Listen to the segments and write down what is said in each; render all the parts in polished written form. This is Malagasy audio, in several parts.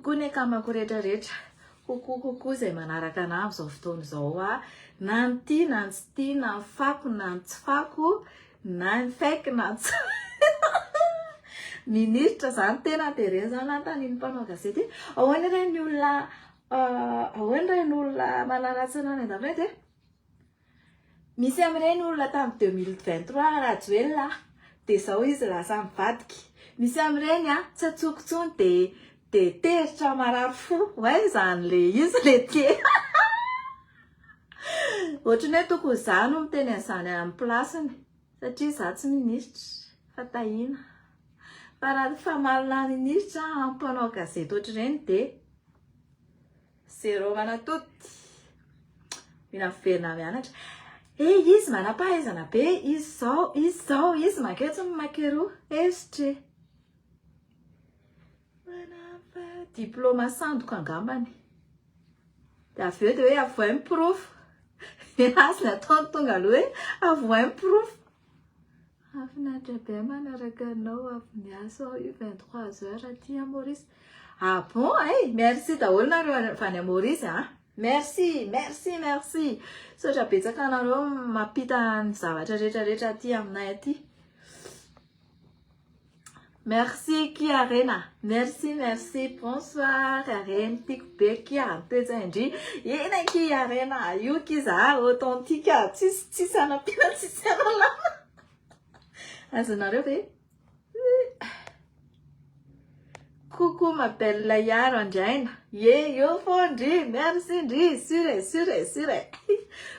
kokoa ny akamako rehetrarehetra kokoa izay manaraka anahy amin'izao fotoana izao a na ny tia na ny tsy tia na ny fako na ny tsy fako na ny faiky na tsy ministra zany tena terena zany antaniny mpanao gazety ahoana ireny olona manaratsy anao ny andafy misy amin'ireny olona tamin'ny 2023 Rajoelina dia izao izy lasa mivadiky misy amin'ireny a tsy atsokontsony dia teritra marary fo hoe zany le izy le tie ohatrany hoe tokony izaho no miteny an'izany amin'ny plasiny satria izaho tsy ministra fa tahina fa raha famalina ministra ampanao gazety ohatr'ireny dia zéro manatody mila miverina mianatra izy manam-pahaizana be izy maketsy makeroa estre diplôma sandoko angambany dia avy eo dia hoe avoin proof asy ny ataony tonga aloha hoe avoin proof afinaritra be manaraka anao avy niasa ao io 23 heures aty à Maurice bon merci daholo nareo avy any à Maurice merci sotra betsaka anareo mampita ny zavatra rehetrarehetra aty aminay aty merci Kiarena merci bonsoir Arena tiako be Kia toezaindry ina Kiarena io kiza authentique tsisy anapina tsisy analana azonareo ve coucou ma belle Layaro Andraina yo fondry merci ndry sure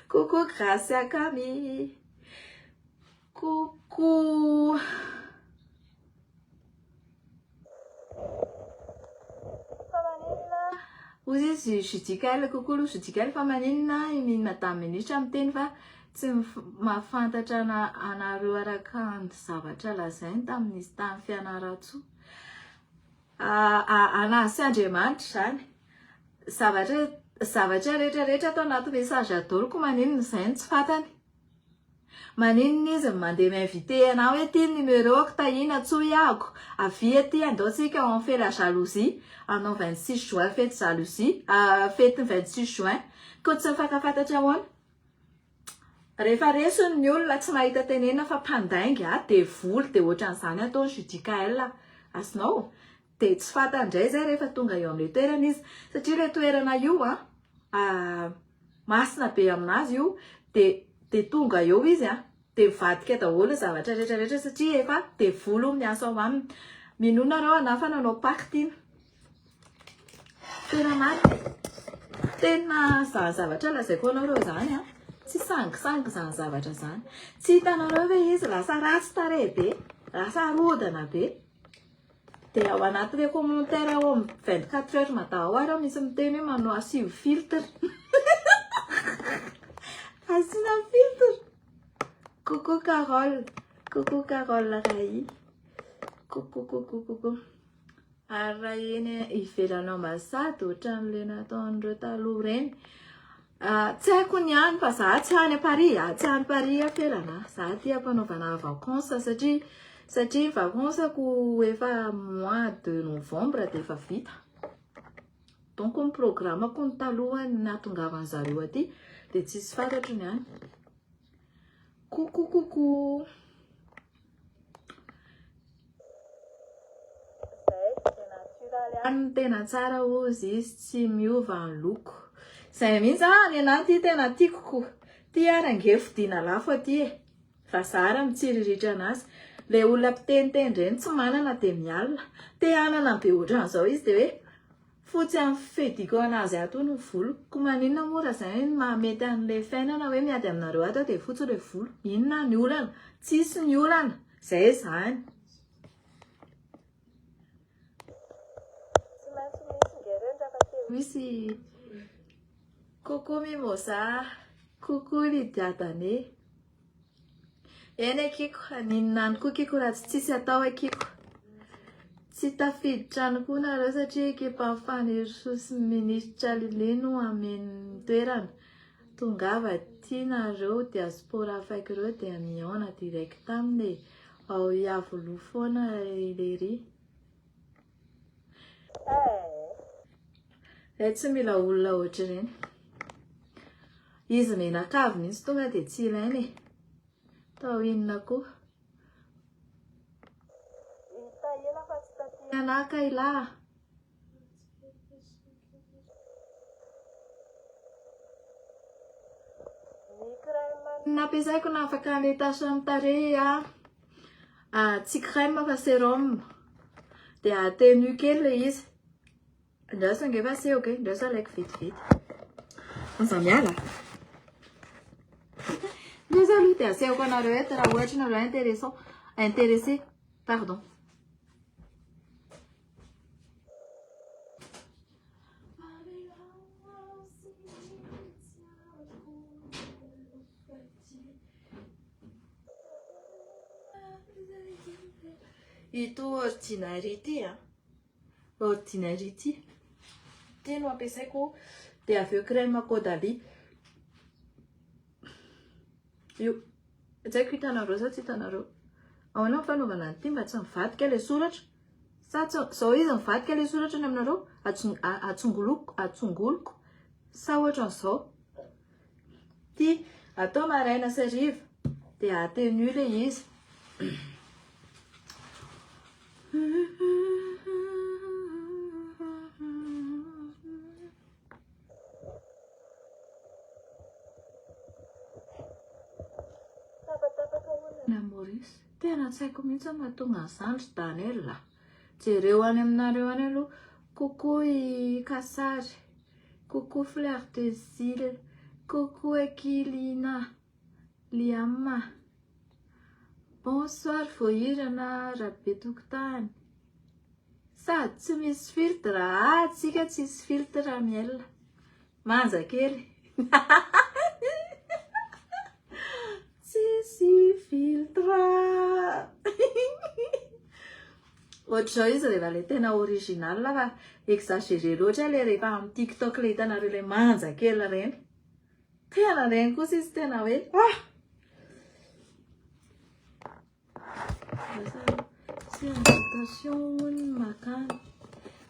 coucou Gracia Camille coucou ozy judicale coucou lo judicale fa maninona madame ministra miteny fa tsy mahafantatra anareo araka ny zavatra lazainy tamin'izy tamin'ny fianaratsoa anasy Andriamanitra zany zavatra rehetrarehetra atao anaty message adoroko maninona izay tsy fantany maninona izy mandeha m'invité anao hoe ty numéro tahina tsoiako avy aty andaotsika on fait la jalousie anao 26 juin fête jalousie fête 26 juin ko tsy mifankafantatra ahoana rehefa resony ny olona tsy mahita tenena fa mpandaingy dia voly dia ohatran'izany ataony judicaelle asinao dia tsy fantandray zay rehefa tonga eo amin'ilay toerana izy satria ilay toerana io masina be aminazy io dia tonga eo izy dia mivadika daholo zavatra rehetrarehetra satria efa dia voly miasa ao aminy minona reo anafa nanao partina tena maty tena zavatra lazaiko anareo zany tsy sangisangy zany zavatra zany tsy hitanareo hoe izy lasa ratsy tarehy be lasa rodana be dia ao anatin'ilay commentaire ao amin'ny 24 heures matahoara misy miteny hoe manao asivo filtre asina filtre coucou Carole Ray coucou ary eny ivelanao masady ohatran'le nataon'ireo taloha reny tsy haiko ny any fa za tsy any Paris afelana za ty ampanaovana vacances satria vacanceko efa mois de novembre dia efa vita donc ny programmako ny taloha ny nahatongavany zareo aty dia tsisy fantatro ny any coucou tena tsara ozy izy tsy miova ny loko izay mihitsy ny anaty tena tiako ty arange fidina lafo aty fa zara mitsiriritra anazy le olona mpiteniteny ireny tsy manana dia mialina te anana be ohatran'izao izy dia hoe fotsy amin'ny fediko anazy ato ny volo ko maninona mora zay mahamety an'ilay fiainana hoe miady aminareo ato dia fotsy ilay volo inona ny olana tsisy ny olana zay zany misy coucou Mimosa coucou Lydia Dané eny akiko aninona koa kiko raha tsy tsisy atao akiko tsy tafiditra any koa nareo satria ekipa fanerososi ministra Lilino ameny toerana tongava tianareo diaspora faikireo dia miona direct aminy ao iavolo foana ilery tsy mila olona ohatry ireny. Izy menakavy mihitsy tonga dia tsy ilainy e. Tao inona koa? Itaela fa tsy taty anaka ilahy. Nampiasaiko na afaka anletasy amin'ny tarehy tsy crème fa sérum. Dia atenu kely le izy. Andraso ange fa seho ke, andraso alaiko vitivity. Aza miala. Andraso aloha dia asehoko anareo eto raha ohatra nareo intéressé. Pardon. Ito ordinary ity no ampiasaiko dia avy eo crème Caudalie. Io tsy haiko hitanareo sa tsy hitanareo. Ahoana ny fanaovana an'ity mba tsy mivadika ilay soratra? Sa zao izy mivadika ilay soratra ny aminareo? Atsongoloko sa ohatra n'izao. Ty atao maraina sy hariva dia atenu ilay izy. Maurice, tena tsy haiko mihitsy mahatonga an'izany Daniel. Jereo any aminareo any aloha, coucou i Kasary, coucou Fleur de Zile, coucou Ekilina, Liama. Bonsoir vohirana Rabe Tokotany. Sady tsy misy filtre, tsika tsy misy filtre miel. Manja kely. Tsisy filtre. Ohatr'izao izy rehefa ilay tena original fa exagéré loatra ilay rehefa amin'ny TikTok ilay hitanareo ilay manja kely ireny. Tena ireny kosa izy tena hoe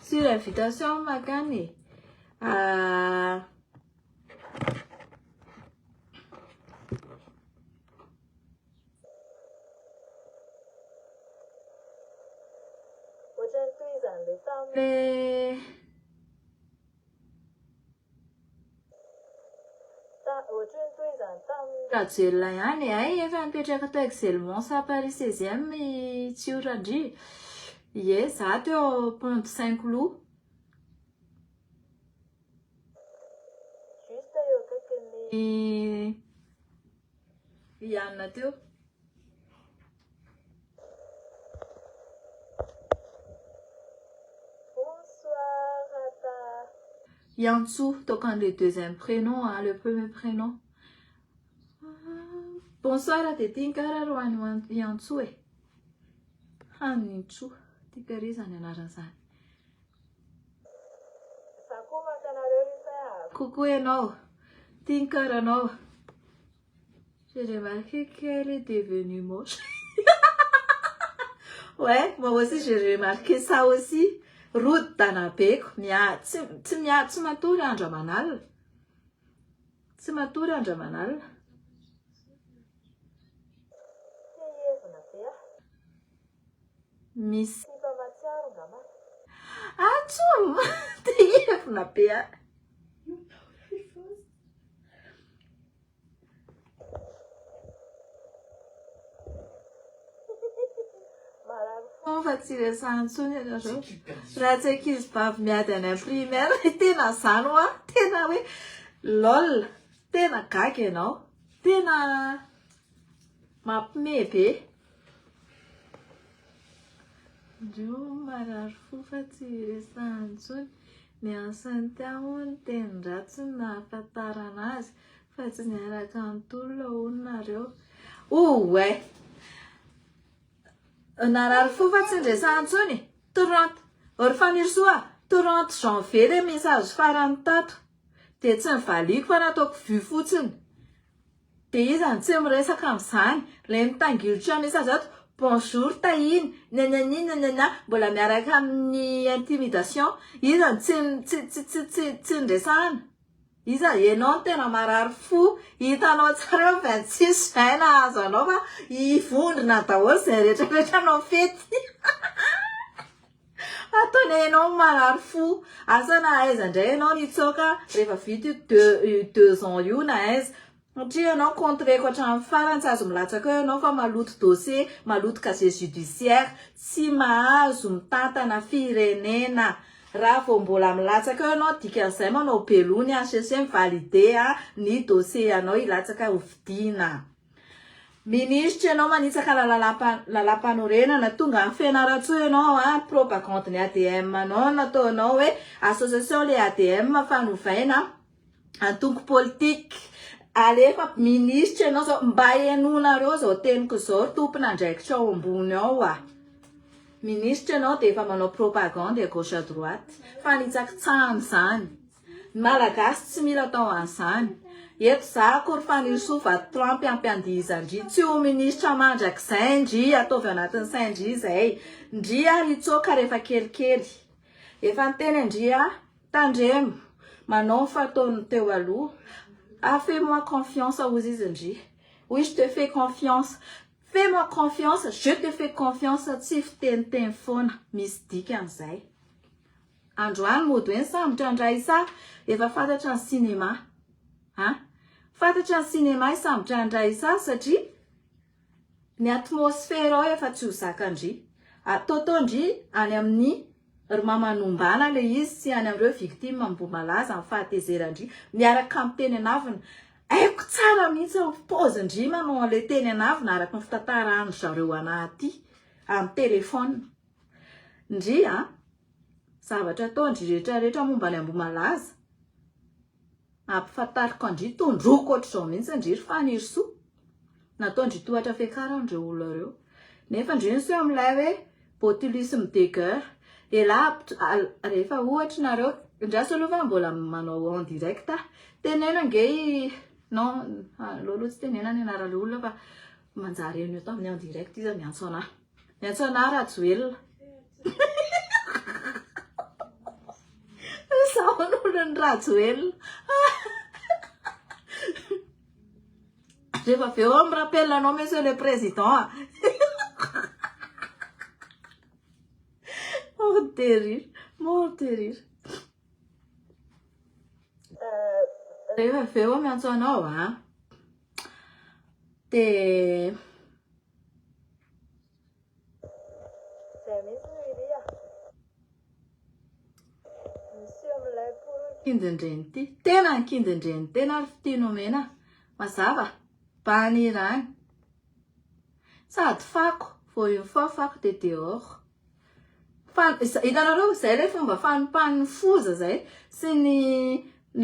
Sur invitation makany. Rajelona ihany ay efa nipetraka tao Excelmance à Paris 16e Tsiorandry. Ie, za teo Pont Saint-Cloud. Juste eo akaikin'ny Yanna teo. Yantsou, donc le deuxième prénom, le premier prénom. Bonsoir à Tétinkara Roan Yantsou. Hanitsou, Tikarizan et Narazan. Coucou et non, Tinkara non. J'ai remarqué qu'elle est devenue moche. Ouais, moi aussi j'ai remarqué ça aussi. Ruth Danabeko, tsy matory andra manalina. Tsy matory andra manalina. Misy atsom te hevina be fa tsy resahany tsony ianareo. Raha tsy ankizy vavy miady any amin'ny primaire tena zany ho tena hoe lol, tena gaga ianao, tena mampime be. Ndrio marary fo fa tsy resahany tsony. Ny asany tiahony teny ratsy nahafantarana azy fa tsy niaraka antolona onareo. Ouais. Narary fo fa tsy resahany tsony. 30 orfaniry soa 30 janvier le message farany tato. De tsy nivaliko fa nataoko vy fotsiny. De izany tsy miresaka amin'izany. Le mitangilitra message ato. bonjour tahiny nananina mbola miaraka amin'ny intimidation iza tsy ndresana iza ianao tena marary fo hitanao tsara 26 juin nahazo anao fa ivondrona daholo zay rehetrarehetra anao fety ataony ianao marary fo asa na aiza indray ianao nitsoaka rehefa vita io 2 ans io na aiza satria ianao contreko hatramin'ny farany tsy azo milatsaka eo ianao fa maloto dossier maloto casier judiciaire tsy mahazo mitantana firenena raha vao mbola milatsaka eo ianao dikan'izay manao belony HCC mivalide ny dossier anao ilatsaka hovidiana ministre ianao manitsaka lalampanorenana tonga amin'ny fianaratsoa ianao propagande ny ADM anao nataonao hoe association le ADM fanovaina antongo politique alefa ministre ianao zao mba ianonareo zao teniko zao tompona andraikitra ao ambony ao ministre ianao dia efa manao propagande à gauche à droite fa nitsakitsahany zany malagasy tsy mila tao an'izany eto za kory fanisofa Trump ampiandihizandry tsy ho ministre mandrakizay ndry ataovy anatin'ny saindry zay ndry hitsoaka rehefa kelikely efa niteny ndry tandremo manao fataony teo aloha fais-moi confiance aux izy. Oui, je te fais confiance. Fais-moi confiance, je te fais confiance. Tsif ten fona mystique an'izay. Androany mody hoe ny sambotra andray isa efa fantatra ny cinéma. Fantatra ny cinéma sambotra andray isa satria ny atmosfera ao efa tsy ho zakandry. Ataotondry any amin'ny mamanombana le izy sy any amin'ireo victime mbo malaza amin'ny fahatezerandry miaraka amin'ny teny anavina aiko tsara mihitsy ny paozindry manao an'ilay teny anavina araka ny fitantarany zareo anaty amin'ny telefona ndry zavatra ataondry rehetrarehetra momba ny ambo malaza ampifantariko andry tondroko ohatr'izao mihitsy ndry fanirso nataondry tohatra fiakarandreo olona reo nefa ndry nyso amin'ilay hoe botulisme de guerre et là rehefa ohatra nareo ndraso aloha mbola manao en direct tenena nge non lolo tsy tenena ny anarale olona fa manjary eny tao amin'ny en direct izy miantso ana Rajoelina saon'olo ny Rajoelina rehefa aveo amin'ny rappel anao monsieur le président mort de rire. Rehefa aveo miantso anao dia kindindreny ty tena ny kindindreny tena ary fitiano mena mazava banirany sady fako vao une fois fako de dehors hitanareo zay le fomba fanompany foza zay sy ny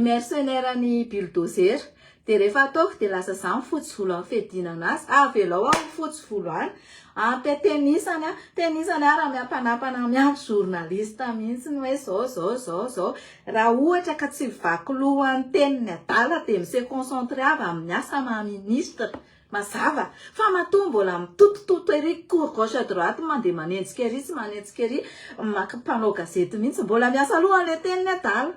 mercenaire ny bulldozer dia rehefa ataoko dia lasa za mifotsy volo amin'ny fiadinana azy avelao aho mifotsy volo any ampiatenisany raha miampanapana miampy journaliste mihitsy ny hoe zao raha ohatra ka tsy vaky lohan'ny teniny adala dia mise concentré avy amin'ny asa maha-ministre mazava fa matoa mbola mitotototo ery cour gauche à droite mandeha manenjika ery sy manenjika ery mpanao gazety mihitsy mbola miasa lohan'le teniny adala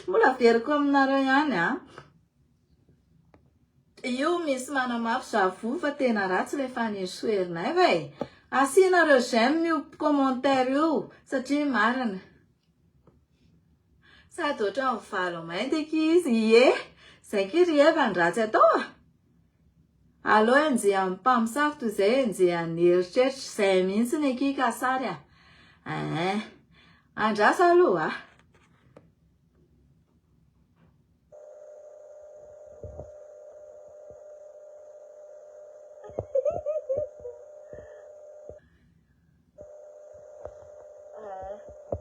mbola veriko aminareo ihany io misy manamafy zavoa fa tena ratsy le fanesoerinay ve asianareo j'aime io commentaire io satria marina sady ohatra mivalo mainty eky izy zay kiry efa ny ratsy atao aloha enjeha amin'ny mpamosavy toy izay enjeha ny eritreritra zay mihitsy ny ekika sary andrasa aloha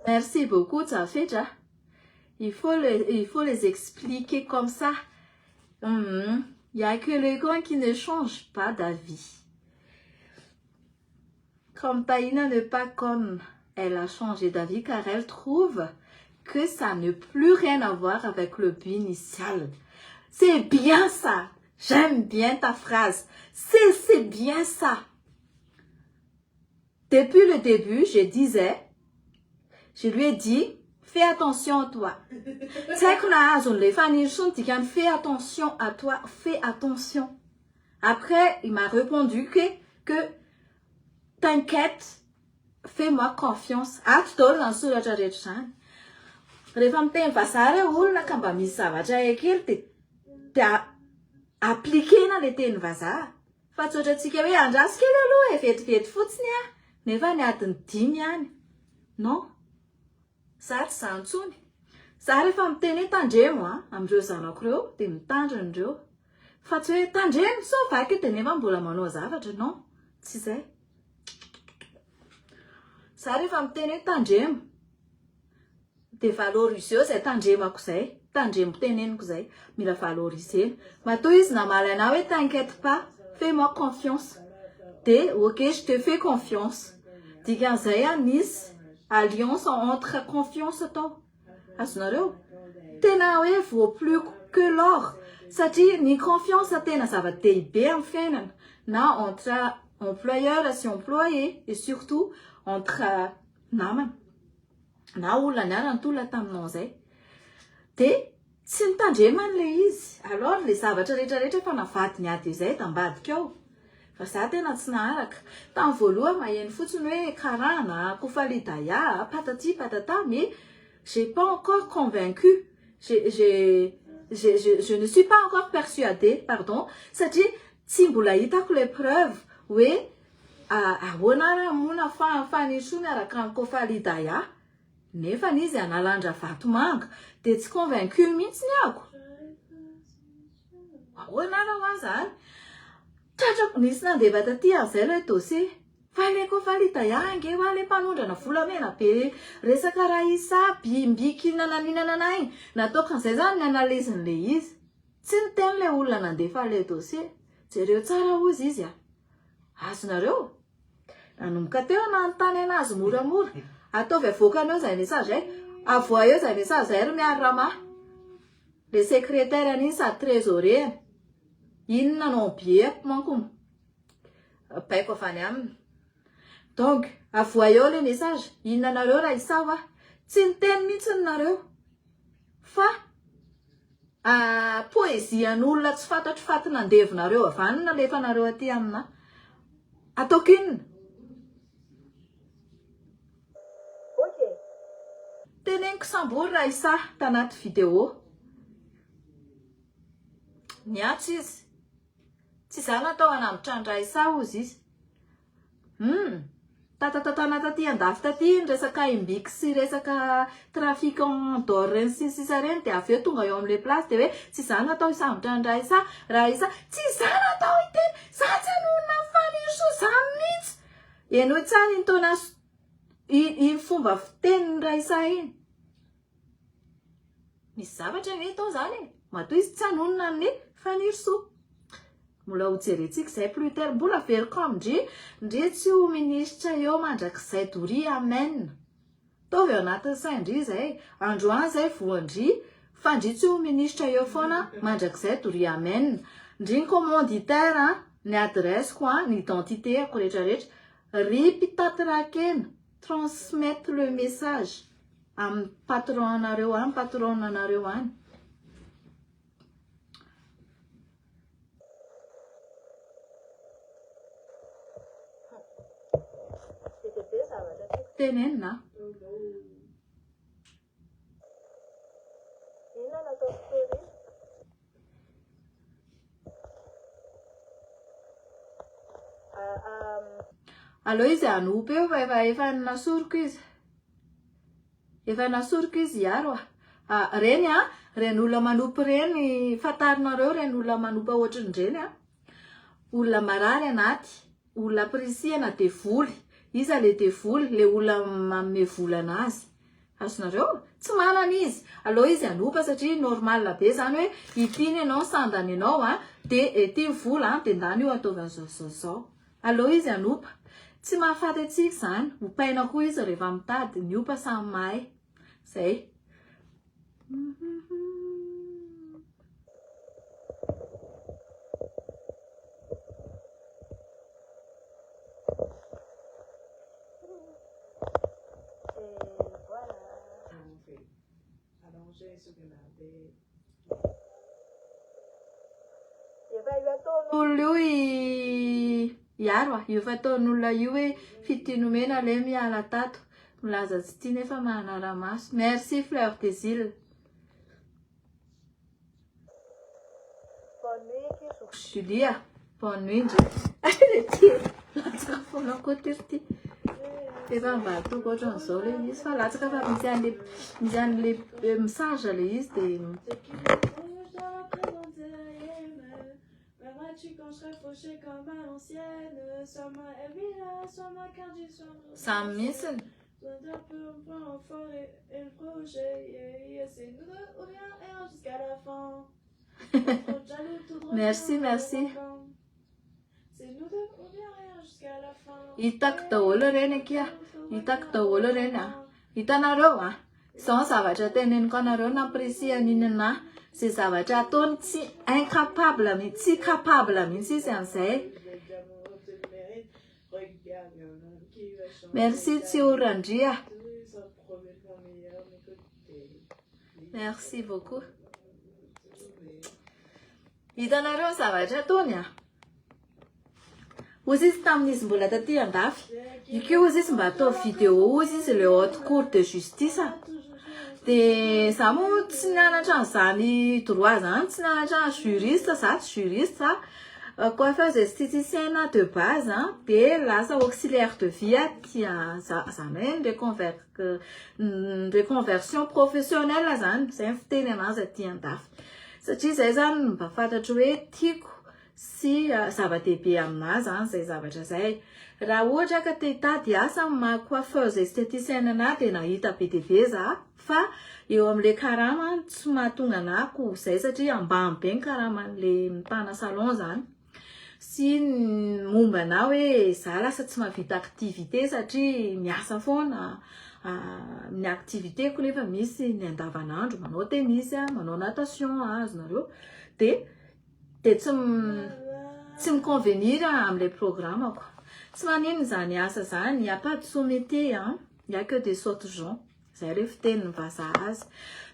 Merci beaucoup, Tafeja. Il faut les expliquer comme ça. Il n'y a que les gars qui ne changent pas d'avis. Comme Taïna n'est pas comme elle a changé d'avis car elle trouve que ça n'a plus rien à voir avec le but initial. C'est bien ça. J'aime bien ta phrase. C'est bien ça. Depuis le début, je lui ai dit, fais attention à toi. Fais attention à toi, fais attention. Après, il m'a répondu que t'inquiète, fais-moi confiance. Rehefa miteny vazaha olona ka mba misy zavatra kely dia appliquena le teny vazaha. Fa tsy ohatratsika hoe andraso kely aloha vetivety fotsiny nefa ny adiny 5 ihany. Non. Za tsy zany intsony. Za rehefa miteny hoe tandremo amindreo zanako reo dia mitandrina ireo. Fa tsy hoe tandremo so vaky dia nefa mbola manao zavatra. Non. Tsy izay. Za rehefa miteny hoe tandremo de valoriseo zay tandremako zay, tandremo teneniko zay, mila valorisena. Matoa izy namaly anao hoe t'inquiète pas, fais-moi confiance. De ok, je te fais confiance. Dikan'izay nisy alliance entre confiance atao. Azonareo? Tena hoe vaut plus que l'or. Satria ny confiance tena zava-dehibe amin'ny fiainana. Na entre employeur sy employé et surtout entre namana. Na olona niarana tolona taminao zay. De tsy nitandremana le izy. Alors le zavatra rehetrarehetra fa navadiny ady izay da ambadika ao. Fa za tena tsy naharaka. Tamin'ny voalohany maheno fotsiny hoe karana, kofalidaya, patati patata, mais j'ai pas encore convaincu. Je ne suis pas encore persuadée, pardon. Satria tsy mbola hitako les preuves hoe ahoana mona fanitso miaraka amin'ny kofalidaya. Nefa izy analandra vatomanga dia tsy convaincu mihitsy ny ako. Ahoana raha zany? Tratrako nisy nandeha taty zay ilay dossier. Fa ilay kofalidaya ange ho ilay mpanondrana volamena be resaka Raisa bimbiky nananay. Nataoko an'izay zany ny analizin'ilay izy. Tsy niteny ilay olona nandefa ilay dossier. Jereo tsara ozy izy azonareo? Nanomboka teo nanontany anazy moramora. Ataovy avoakanao zay message avoa eo zay message zay ry miary rama. Le secrétaire an'iny sady trésorier. Inona no bieko manko. Baiko avy any aminy. Donc, avoa eo le message. Inona nareo raha isawa. Tsy niteny mihitsy nareo. Fa poésie an'olona tsy fantatro faty nandevinareo avany nalefa nareo aty amina. Ataoko inona? Teneniko sambory Raisa tanaty vidéo. Niatso izy. Tsy za natao hanambotra ny Raisa ozy izy. Tatatana taty andafy taty resaka imbik sy resaka trafic en dehors reny sy sisa reny dia avy eo tonga eo amin'ilay place dia hoe tsy za natao hisambotra ny Raisa tsy za natao hiteny za tsy hanonona fanirso za mihitsy. Eno tsara intonation iny fomba fitenin'ny Raisa iny. Misy zavatra ny atao zany matoa izy tsy hanonona ny fanirso. Mbola ho jerentsika izay plus tard mbola veriko amindry tsy ho ministra eo mandrakizay dory amen. Taovy ao anatin'ny saindry izay androany izay voandry fa ndry tsy ho ministra eo foana mandrakizay dory amen. Ndry ny commanditaire ny adresseko ny identitéako rehetrarehetra ry mpitaty transmettre le message amin'ny patron anareo any, patron anareo any. Tenenina. Aloha izy anopo eo fa efa nasoroko izy. Efa nasoroko izy iaro reny reny olona manopo reny fatarinareo reny olona manopo ohatrin'ireny olona marary anaty, olona prisihana devoly. Iza le devoly, le olona manome vola anazy. Azonareo? Tsy manana izy. Aloha izy anopa satria normal be zany hoe itiny ianao sandany ianao dia ity vola dia ndany io ataovana zao. Aloha izy anopa. Tsy mahafaty atsika zany. Opaina koa izy rehefa mitady ny opa samy mahay. Zay. olo iaro io fataon'olona io hoe fitinomena le miala tato milaza tsy tia nefa manara-maso. Merci Fleur des Îles. Bonne nuit Julia. Bonne nuit. Latsaka foana koa tirty. Efa mivaditoako ohatran'izao le izy fa latsaka fa misy an'le message le izy dia quand je serai fauchée comme à l'ancienne, soit ma Elvira, soit ma Cardi, soit ma... Sam missing. Un peu en forêt et le projet, c'est nous deux ou rien et jusqu'à la fin. Merci, merci. C'est nous deux ou rien jusqu'à la fin. Itak daholo reny kia, itak daholo reny hitanareo sao zavatra teneniko anareo nampirisy aninana c'est zavatra ataony tsy incapable mihitsy tsy capable mihitsy izy amin'izay. Merci Tsiorandria. Merci beaucoup. Hitanareo zavatra ataony ozy izy tamin'izy mbola taty andafy io ozy izy mba atao vidéo ozy izy le haute cour de justice de za moa tsy nianatra an'izany droit zany tsy nianatra juriste za tsy juriste za coiffeuse esthéticienne de base de lasa auxiliaire de vie zany hoe reconversion professionnelle zany zay fiteny anazy aty andafy satria zay zany mba fantatro hoe tiako sy zava-dehibe aminazy zany zay zavatra zay. Raha ohatra ka te hitady asa ma coiffeuse esthéticienne ana de nahita be de be za fa eo am'le karama tsy mahatonga anako zay satria ambany be ny karaman'le mitana salon zany sy momba na hoe za lasa tsy mahavita activité satria miasa foana ny activité ko nefa misy ny andavanandro manao tennis manao natation azonareo de tsy miconvenir am'le programme quoi. Tsy manino zany asa zany, y a pas de sous-métier y a que des sortes gens zay le fiteniny vazaha azy.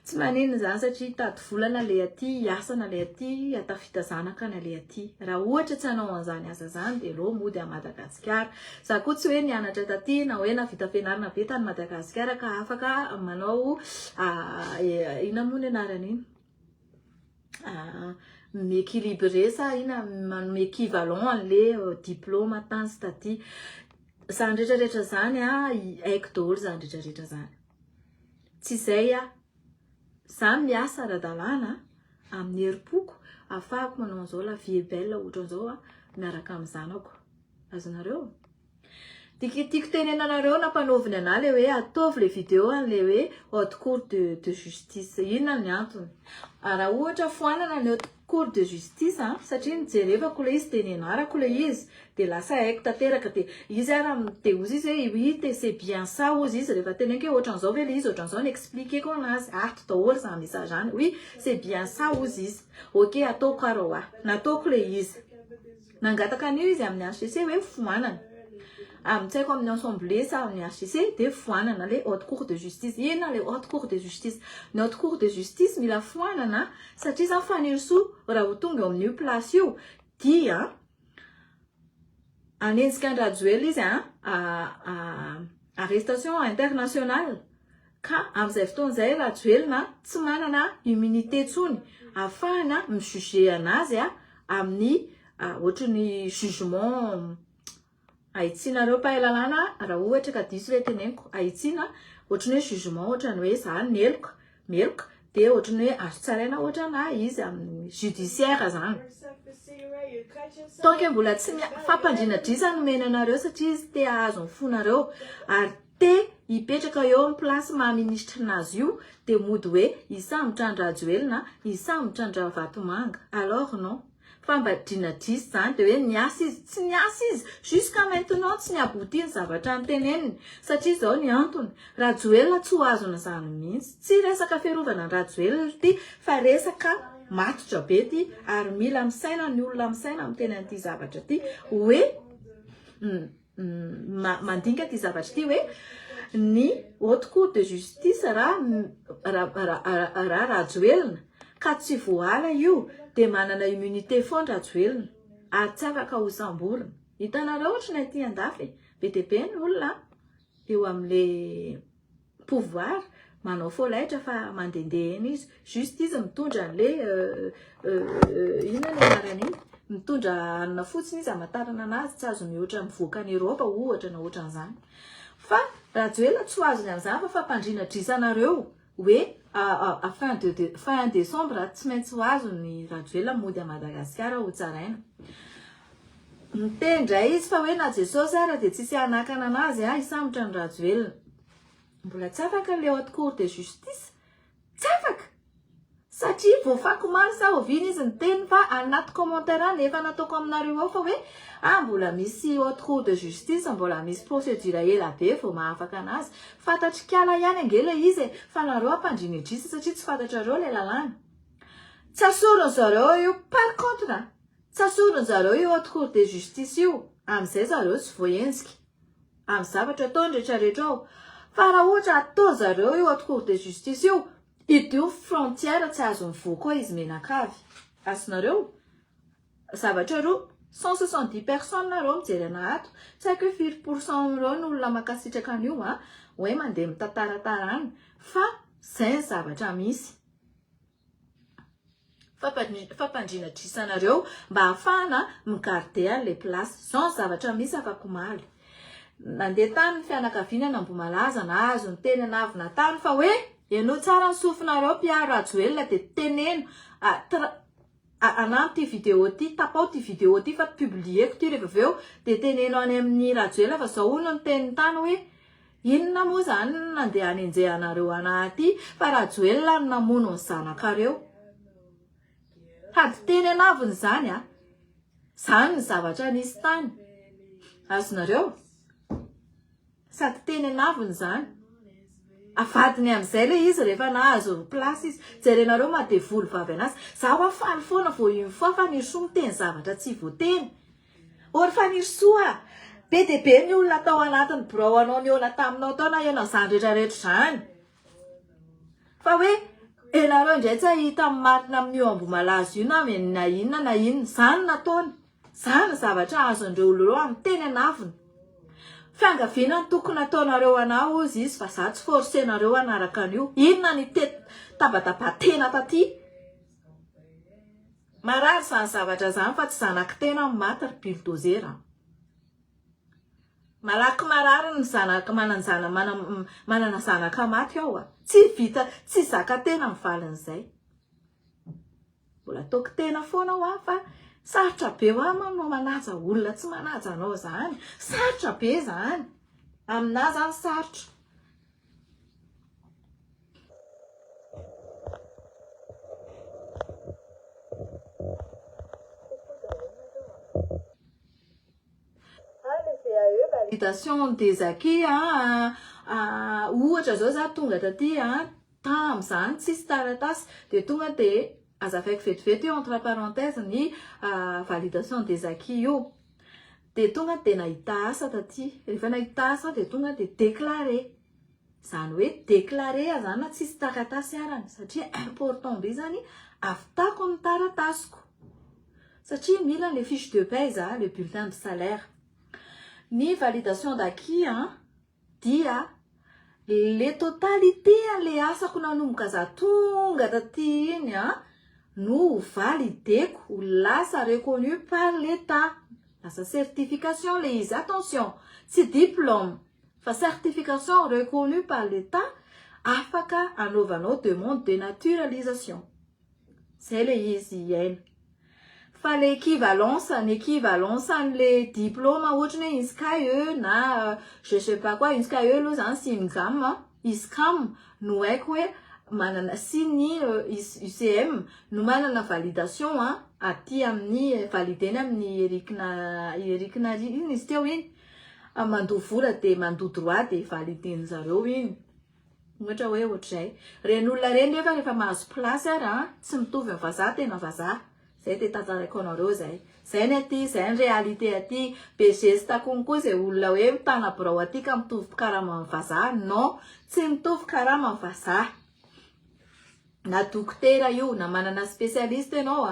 Tsy manino zany satria hitady volana le aty hiasana le aty atafita zanaka na le aty. Raha ohatra tsy hanao an'izany asa zany de lo mody a Madagasikara. Za koa tsy hoe nianatra taty na hoe navita fianarana be tany Madagasikara ka afaka manao ina moa ny anarany m'équilibrer sa ina manome équivalent an'le diplôme tany sy taty. Zany rehetrarehetra zany haiko daholo zany rehetrarehetra zany. Tsy izay za miasa ara-dalàna amin'ny herim-poko ahafahako manao an'izao la vie est belle ohatran'izao miaraka amin'ny zanako. Azonareo? Tiako tenenanareo nampanaoviny ana le hoe ataovy le vidéo le hoe haute cour de justice. Inona ny antony? Raha ohatra foanana ny haute cour de justice satria nijerevako le izy de nianarako le izy de lasa haiko tanteraka de izy de ozy izy hoe oui de c'est bien ça ozy izy rehefa teneniko hoe ohatran'izao ve le izy ohatran'izao ny expliqueko anazy arto daholo zany message zany oui c'est bien ça ozy izy ok ataoko arô nataoko le izy nangataka an'io izy amin'ny HCC hoe foanana amintsaiko amin'ny assemblée sa amin'ny HCC de foanana le haute cour de justice. Ina le haute cour de justice. Ny haute cour de justice mila foanana satria zany faniriso raha ho tonga eo amin'io place io dia anenjika an-drajoely izy arrestation internationale ka amin'izay fotoan'izay rajoelina tsy manana immunité tsony ahafahana mijuger anazy amin'ny ohatran'ny jugement aitsinareo pahalalana raha ohatra ka diso le teneniko aitsina ohatrany hoe jugement ohatrany hoe za meloka de ohatrany hoe azo tsaraina ohatrana izy amin'ny judiciaire zany. Tonga mbola tsy fampandrinadrisa nomena anareo satria izy te ahazo ny fonareo ary te hipetraka eo amin'ny place maha-ministre nazy io de mody hoe hisambotra an-drajoelina hisambotra an-Vatomanga. Alors non. Fambadrinadrisy zany de hoe niasa izy tsy niasa izy jusqu'à maintenant tsy niaboti ny zavatra nyteneniny satria zao ny antony rajoelina tsy ho azona zany mihitsy tsy resaka fiarovana ny rajoelina ty fa resaka matotra be ty ary mila misaina ny olona misaina miteny an'ity zavatra ty hoe mandinika ty zavatra ty hoe ny haute cour de justice raha rajoelona ka tsy voala io dia manana immunité foana rajoelona ary tsy afaka hosamborona. Hitanareo ohatra ny aty andafy be dia be ny olona eo amin'le pouvoir manao folaitra fa mandendeha eny izy juste izy mitondra an'le inona ny anarany iny mitondra anona fotsiny izy amatarana anazy tsy azo mihoatra mivoaka ny Eropa ohatra na ohatran'izany fa rajoelona tsy ho azony amin'izany fa fampandriana drisanareo hoe fin décembre tsy maintsy ho azo ny rajoelona mody a Madagasikara ho tsaraina. Mitendra izy fa hoe na Jesosy ara dia tsisy anakana anazy hisambotra ny rajoelona. Mbola tsy afaka le haute cour de justice tsy afaka satria voafako maro sa oviana izy ny teny fa anaty commentaire nefa nataoko aminareo ao fa hoe mbola misy haute cour de justice mbola misy procédure ela be vao mahafaka anazy. Fantatrikala ihany angela izy fa nareo ampandriny drisa satria tsy fantatrareo le lalàna. Tsy asorony zareo io par contre tsy asorony zareo io haute cour de justice io amin'izay zareo tsy voaenzika amin'ny zavatra ataony rehetrarehetra ao. Fa raha ohatra atao zareo io haute cour de justice io idio frontière tsy azo mivoaka koa izy menakavy. Azonareo zavatra roa 170 personnes nareo mijery anato tsy haiko hoe 4% reo ny olona makasitraka an'io hoe mandeha mitantaratarany fa zay ny zavatra misy. Fampandriana drisanareo mba hahafahana migarder an'le place zao ny zavatra misy afaka omaly. Nandeha tany ny fianakaviana na Mboamalaza na azo ny teny anavina tany fa hoe ianao tsara ny sofinareo mpiaro rajoelona dia teneno anampy ty vidéo ty tapao ty vidéo ty fa publieko ty rehefa aveo dia teneno any amin'ny rajoelona fa zao hono ny teny tany hoe inona moa zany nandeha anenjehanareo anaty fa rajoelona no namono ny zanakareo. Hady teny anaviny zany zany ny zavatra nisy tany. Azonareo sady teny anaviny zany avadiny amin'izay le izy rehefa nahazo place izy jerenareo madevoly vavy anazy zaho afaly foana vao iny foa fa nirosoa miteny zavatra tsy voateny or fa nirosoa be dia be ny olona tao anatiny birao anao niona taminao tao na ianao zany rehetrarehetra zany fa hoe enareo indray tsy ahita amin'ny marina amin'io Mboamalaza io na inona na inona zany nataony zany zavatra azon'ireo oloreo amin'ny teny anaviny. Fiangaviana ny tokony ataonareo anao izy fa za tsy forcenareo anaraka an'io. Inona ny tabatabatena taty marary zany zavatra zany fa tsy zanaky tena maty ry bulldozer. Malaky marary ny zanaka manana zanaka maty ao tsy vita tsy zaka tena mivalin'izay. Mbola toky tena foana ao fa sarotra be manao manaja olona tsy manaja anao zany. Sarotra be zany. Aminahy zany sarotra. Validation des acquis ohatra zao za tonga taty tam'izany tsisy taratasy dia tonga dia azavaiko vetivety entre parenthèse ny validation des acquis io dia tonga dia nahita asa taty. Rehefa nahita asa dia tonga dia déclaré. Zany hoe déclaré zany na tsisy taratasy arany satria important be zany ahavitako ny taratasiko satria mila le fiche de paie le bulletin de salaire. Ny validation d'acquis dia le totalité le asako nanomboka za tonga taty iny no valideko ho lasa reconnu par l'État. Lasa certification le izy. Attention, tsy diplôme fa certification reconnue par l'État afaka anaovanao demande de naturalisation. C'est le izy iaina. Fa l'équivalence le diplôme ohatra hoe ISCAE na je sais pas quoi ISCAE aloha zany SINGAM ISCAM no haiko hoe manana sy ny UCM no manana validation aty amin'ny valideny amin'ny erikina iny izy teo iny mandoa vola dia mandoa droit dia valideny zareo iny ohatra ohatr'izay. Reny olona reny rehefa mahazo place tsy mitovy amin'ny vazaha tena vazaha zay te tantaraiko anareo zay. Zay ny aty, zay ny réalité aty. Be geste konko zay olona hoe mitana birao aty ka mitovy karama amin'ny vazaha. Non, tsy mitovy karama amin'ny vazaha. Na dokotera io, na manana spécialiste ianao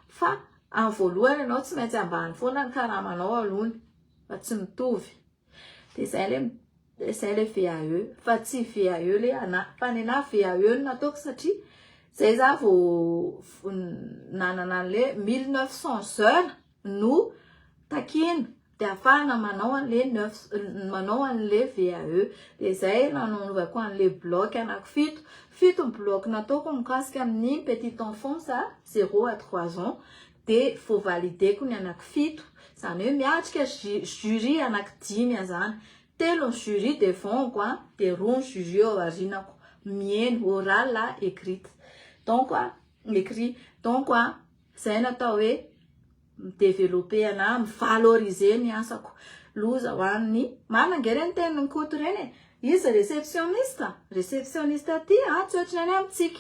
fa amin'ny voalohany ianao tsy maintsy ambany foana ny karamanao alohany, fa tsy mitovy. De zay le VAE, fa tsy VAE le ana, fa ny ana VAE no nataoko satria zay za vao nanana an'le 1900 heures no takina de afahana manao an'le VAE. De zay nanaovako an'le bloc anaky fito bloc nataoko mikasika amin'ny petit enfant 0 à 3 ans. De faut valider ko ny anaky fito. Zany hoe miatrika jury anaky 5 zany. Telo jury devant de roa jury ao arinako. Mihaino oral la écrite. Donc écrit. Donc zay natao hoe développer ana, valoriser ny asako. Loza hoan'ny manangere ny teniny koto reny. Izy réceptionniste. Réceptionniste ty tsy ohatrany any amintsika.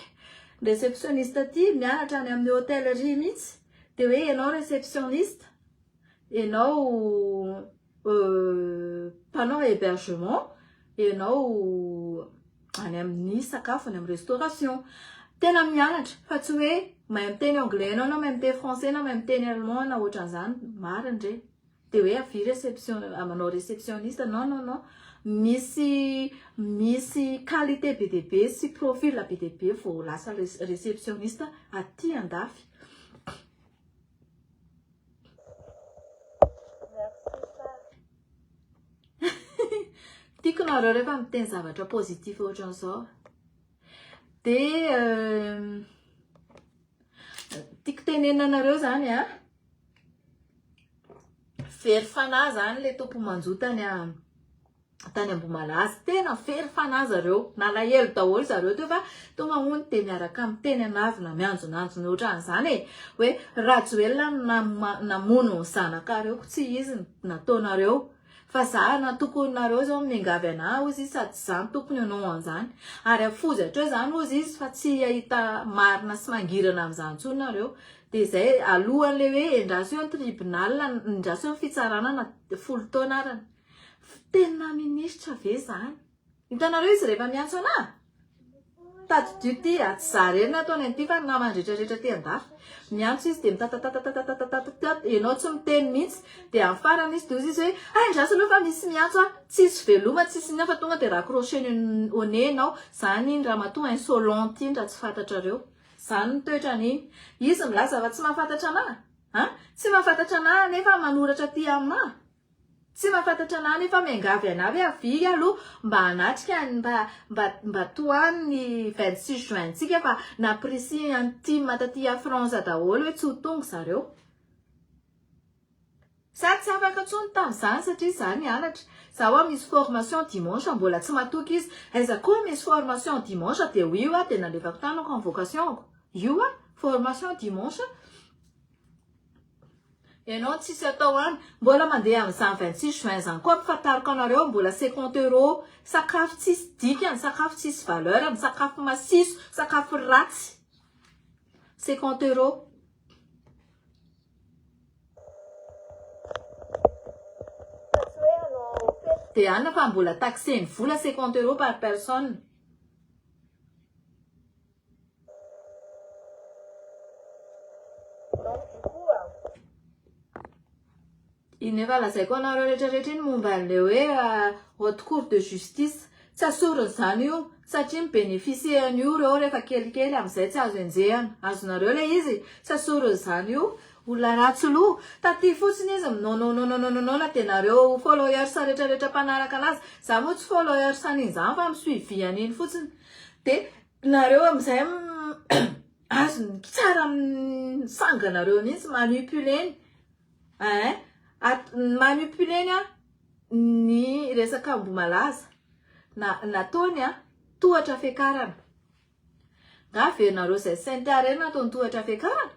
Réceptionniste ty mianatra any amin'ny hôtellerie mihitsy. De hoe ianao réceptionniste, ianao panao hébergement, ianao any amin'ny sakafo, any amin'ny restauration. Tena mianatra, fa tsy hoe mahay miteny anglais ianao na mahay miteny français na mahay miteny allemand na ohatran'izany, marina ndre. De hoe avy manao réceptionniste, non. Misy qualité be dia be sy profil be dia be vao lasa réceptionniste aty andafy. Tiako nareo rehefa miteny zavatra positif ohatran'izao. De tiako tenena anareo zany very fanahy zany le tompo manjotany tany Ambomalaza. Tena very fanahy zareo. Nalahelo daholo zareo teo fa tonga hony de miaraka miteny anavina mianjonanjona ohatran'izany hoe Rajoelina namono ny zanakareo tsy izy nataonareo. Fa za na tokonareo zao mingavy anahy ozy sady zany tokony anao an'izany. Ary afozy hatreo zany ozy izy fa tsy ahita marina sy mangirana amin'izany intsony nareo. De zay alohan'le hoe endraso eo tribunal, endraso eo fitsarana na 10 taona arany. Tena ministra ve zany? Hitanareo izy rehefa miantso anahy? Tady dio ty tsy za reny nataony an'ity fa namandretraretra ty andafy. Miantso izy de mitatatatatatatatatatata, ianao tsy miteny mihitsy, de amin'ny farany izy de ozy izy hoe endraso aloha fa misy miantso tsisy veloma, tsisy ina fa tonga de raccrocher au nez ianao. Zany iny ramatoa insolente iny raha tsy fantatrareo. Zany ny toetran'iny. Izy milaza fa tsy mahafantatra anahy. Tsy mahafantatra anahy nefa manoratra ty aminahy. Tsy mahafantatra anahy nefa miangavy anahy hoe avy aloha mba hanatrika mba toany 26 juin tsika fa naprisi intime taty à France daholo hoe tsy ho tonga zareo. Sady tsy afaka intsony tamin'izany satria zany hianatra. Zaho misy formation dimanche mbola tsy matoky izy. Aiza koa misy formation dimanche de io de nalevako tany convocation. Io formation dimanche. Ianao tsisy atao any, mbola mandeha amin'izany 26 juin zany koa mpifantariko anareo mbola 50 €. Sakafo tsisy dikany, sakafo tsisy valeur, sakafo masiso, sakafo ratsy. 50 €. De ana fa mbola taxeny vola 50 € par personne. Nefa lazaiko anareo rehetrarehetra iny momba an'le hoe haute cour de justice. Tsy asorony zany io satria mibénéficie an'io reo rehefa kelikely amin'izay tsy azo enjehana. Azonareo le izy. Tsy asorony zany io. Olona ratsy loha. Taty fotsiny izy non de nareo followers rehetrarehetra mpanaraka anazy. Za moa tsy followers an'iny zany fa misuivi an'iny fotsiny. De nareo amin'izay azony tsara sanganareo mihitsy manipuleny. Manipuleny ny resaka Ambomalaza. Nataony tohatra fiakarana. Nga verinareo zay Sainte-Arène nataony tohatra fiakarana.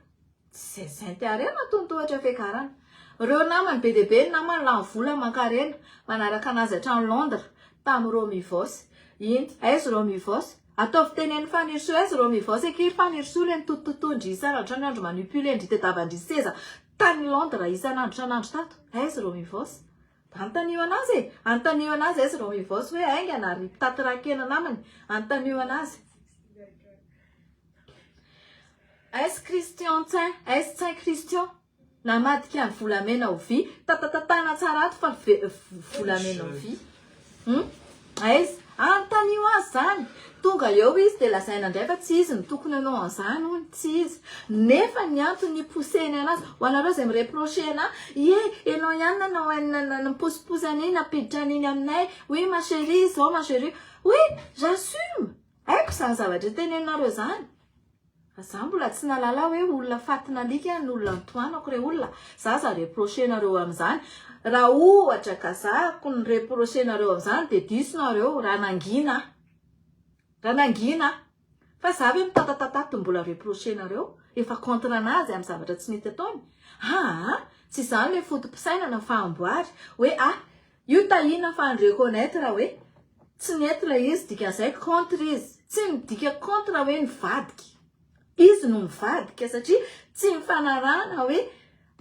Tsy Sainte-Arène nataony tohatra fiakarana. Reo namany be dia be namany lany vola mankarena manaraka anazy hatrany Londres tamin'ny Romivos. Iny aizy Romivos ataovy tenen'ny fanirisoa izy reo mivoasa ekiry fanirisoa le nitototondry isanandro isanandro manipulendry tedavandry seza tany Londres isanandro isanandro tato aizy reo mivoasa antanio anazy antanio anazy aizy reo mivoasa hoe aingana ry taty rakena namany antanio anazy aizy Christian tsain aizy tsain Christian namadika ny volamena ho vy tatatatana tsara ato fa volamena ho vy aizy antanio azy zany tonga eo izy de lazaina indray fa tsy izy ny tokony anao an'izany hono tsy izy nefa ny antony poseny anazy ho anareo izay mireproche ana enao ihany nanao niposiposy an'iny napiditra an'iny aminay oui ma chérie zao ma chérie oui j'assume haiko izany zavatra teneninareo zany za mbola tsy nalala hoe olona fatina alika ny olona nitoanako re olona za za reprochenareo amin'izany raha ohatra ka zako ny reprochenareo amin'izany de disonareo raha nangina fa za hoe mitatatatato mbola reprochenareo efa contre anazy amin'ny zavatra tsy mety ataony tsy izany le fotom-pisainana fahamboary hoe io tahina fa ny reconnaître hoe tsy nety la izy dikan'izay contre izy tsy midika contre hoe nivadika izy no mivadika satria tsy mifanarahana hoe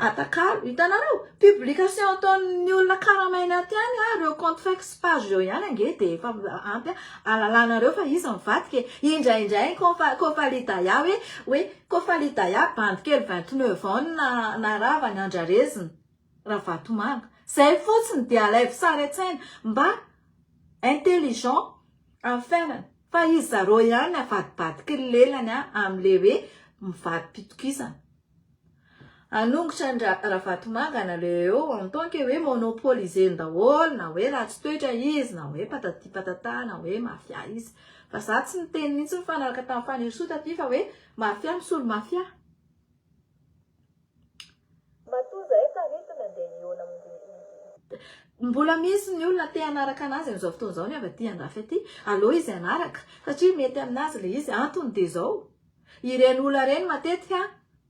atakalo hitanareo publication ataon'ny olona karamaina aty any reo compte fixe page reo ihany ange de efa ampy alalanareo fa izy mivadika indraindray kofalitaya hoe kofalitaya bandikely 29 ans naravany andrareziny raha vatomanga zay fotsiny de alaivo saretsaina mba intelligent amin'ny fiainana fa izy zareo ihany avadibadiky ny lelany amin'le hoe mivady pitokisana anongotra ny raha vatomanga le eo en tant que hoe monopoliser daholo na hoe ratsy toetra izy na hoe patati patata na hoe mafia izy fa za tsy niteny mihitsy mifanaraka tamin'ny fanirisoa taty fa hoe mafia misolo mafia mbola misy ny olona te anaraka anazy amin'izao fotoana izao ny avy aty andrafy aty aleo izy anaraka satria mety aminazy le izy antony de zao ireny olona reny matetika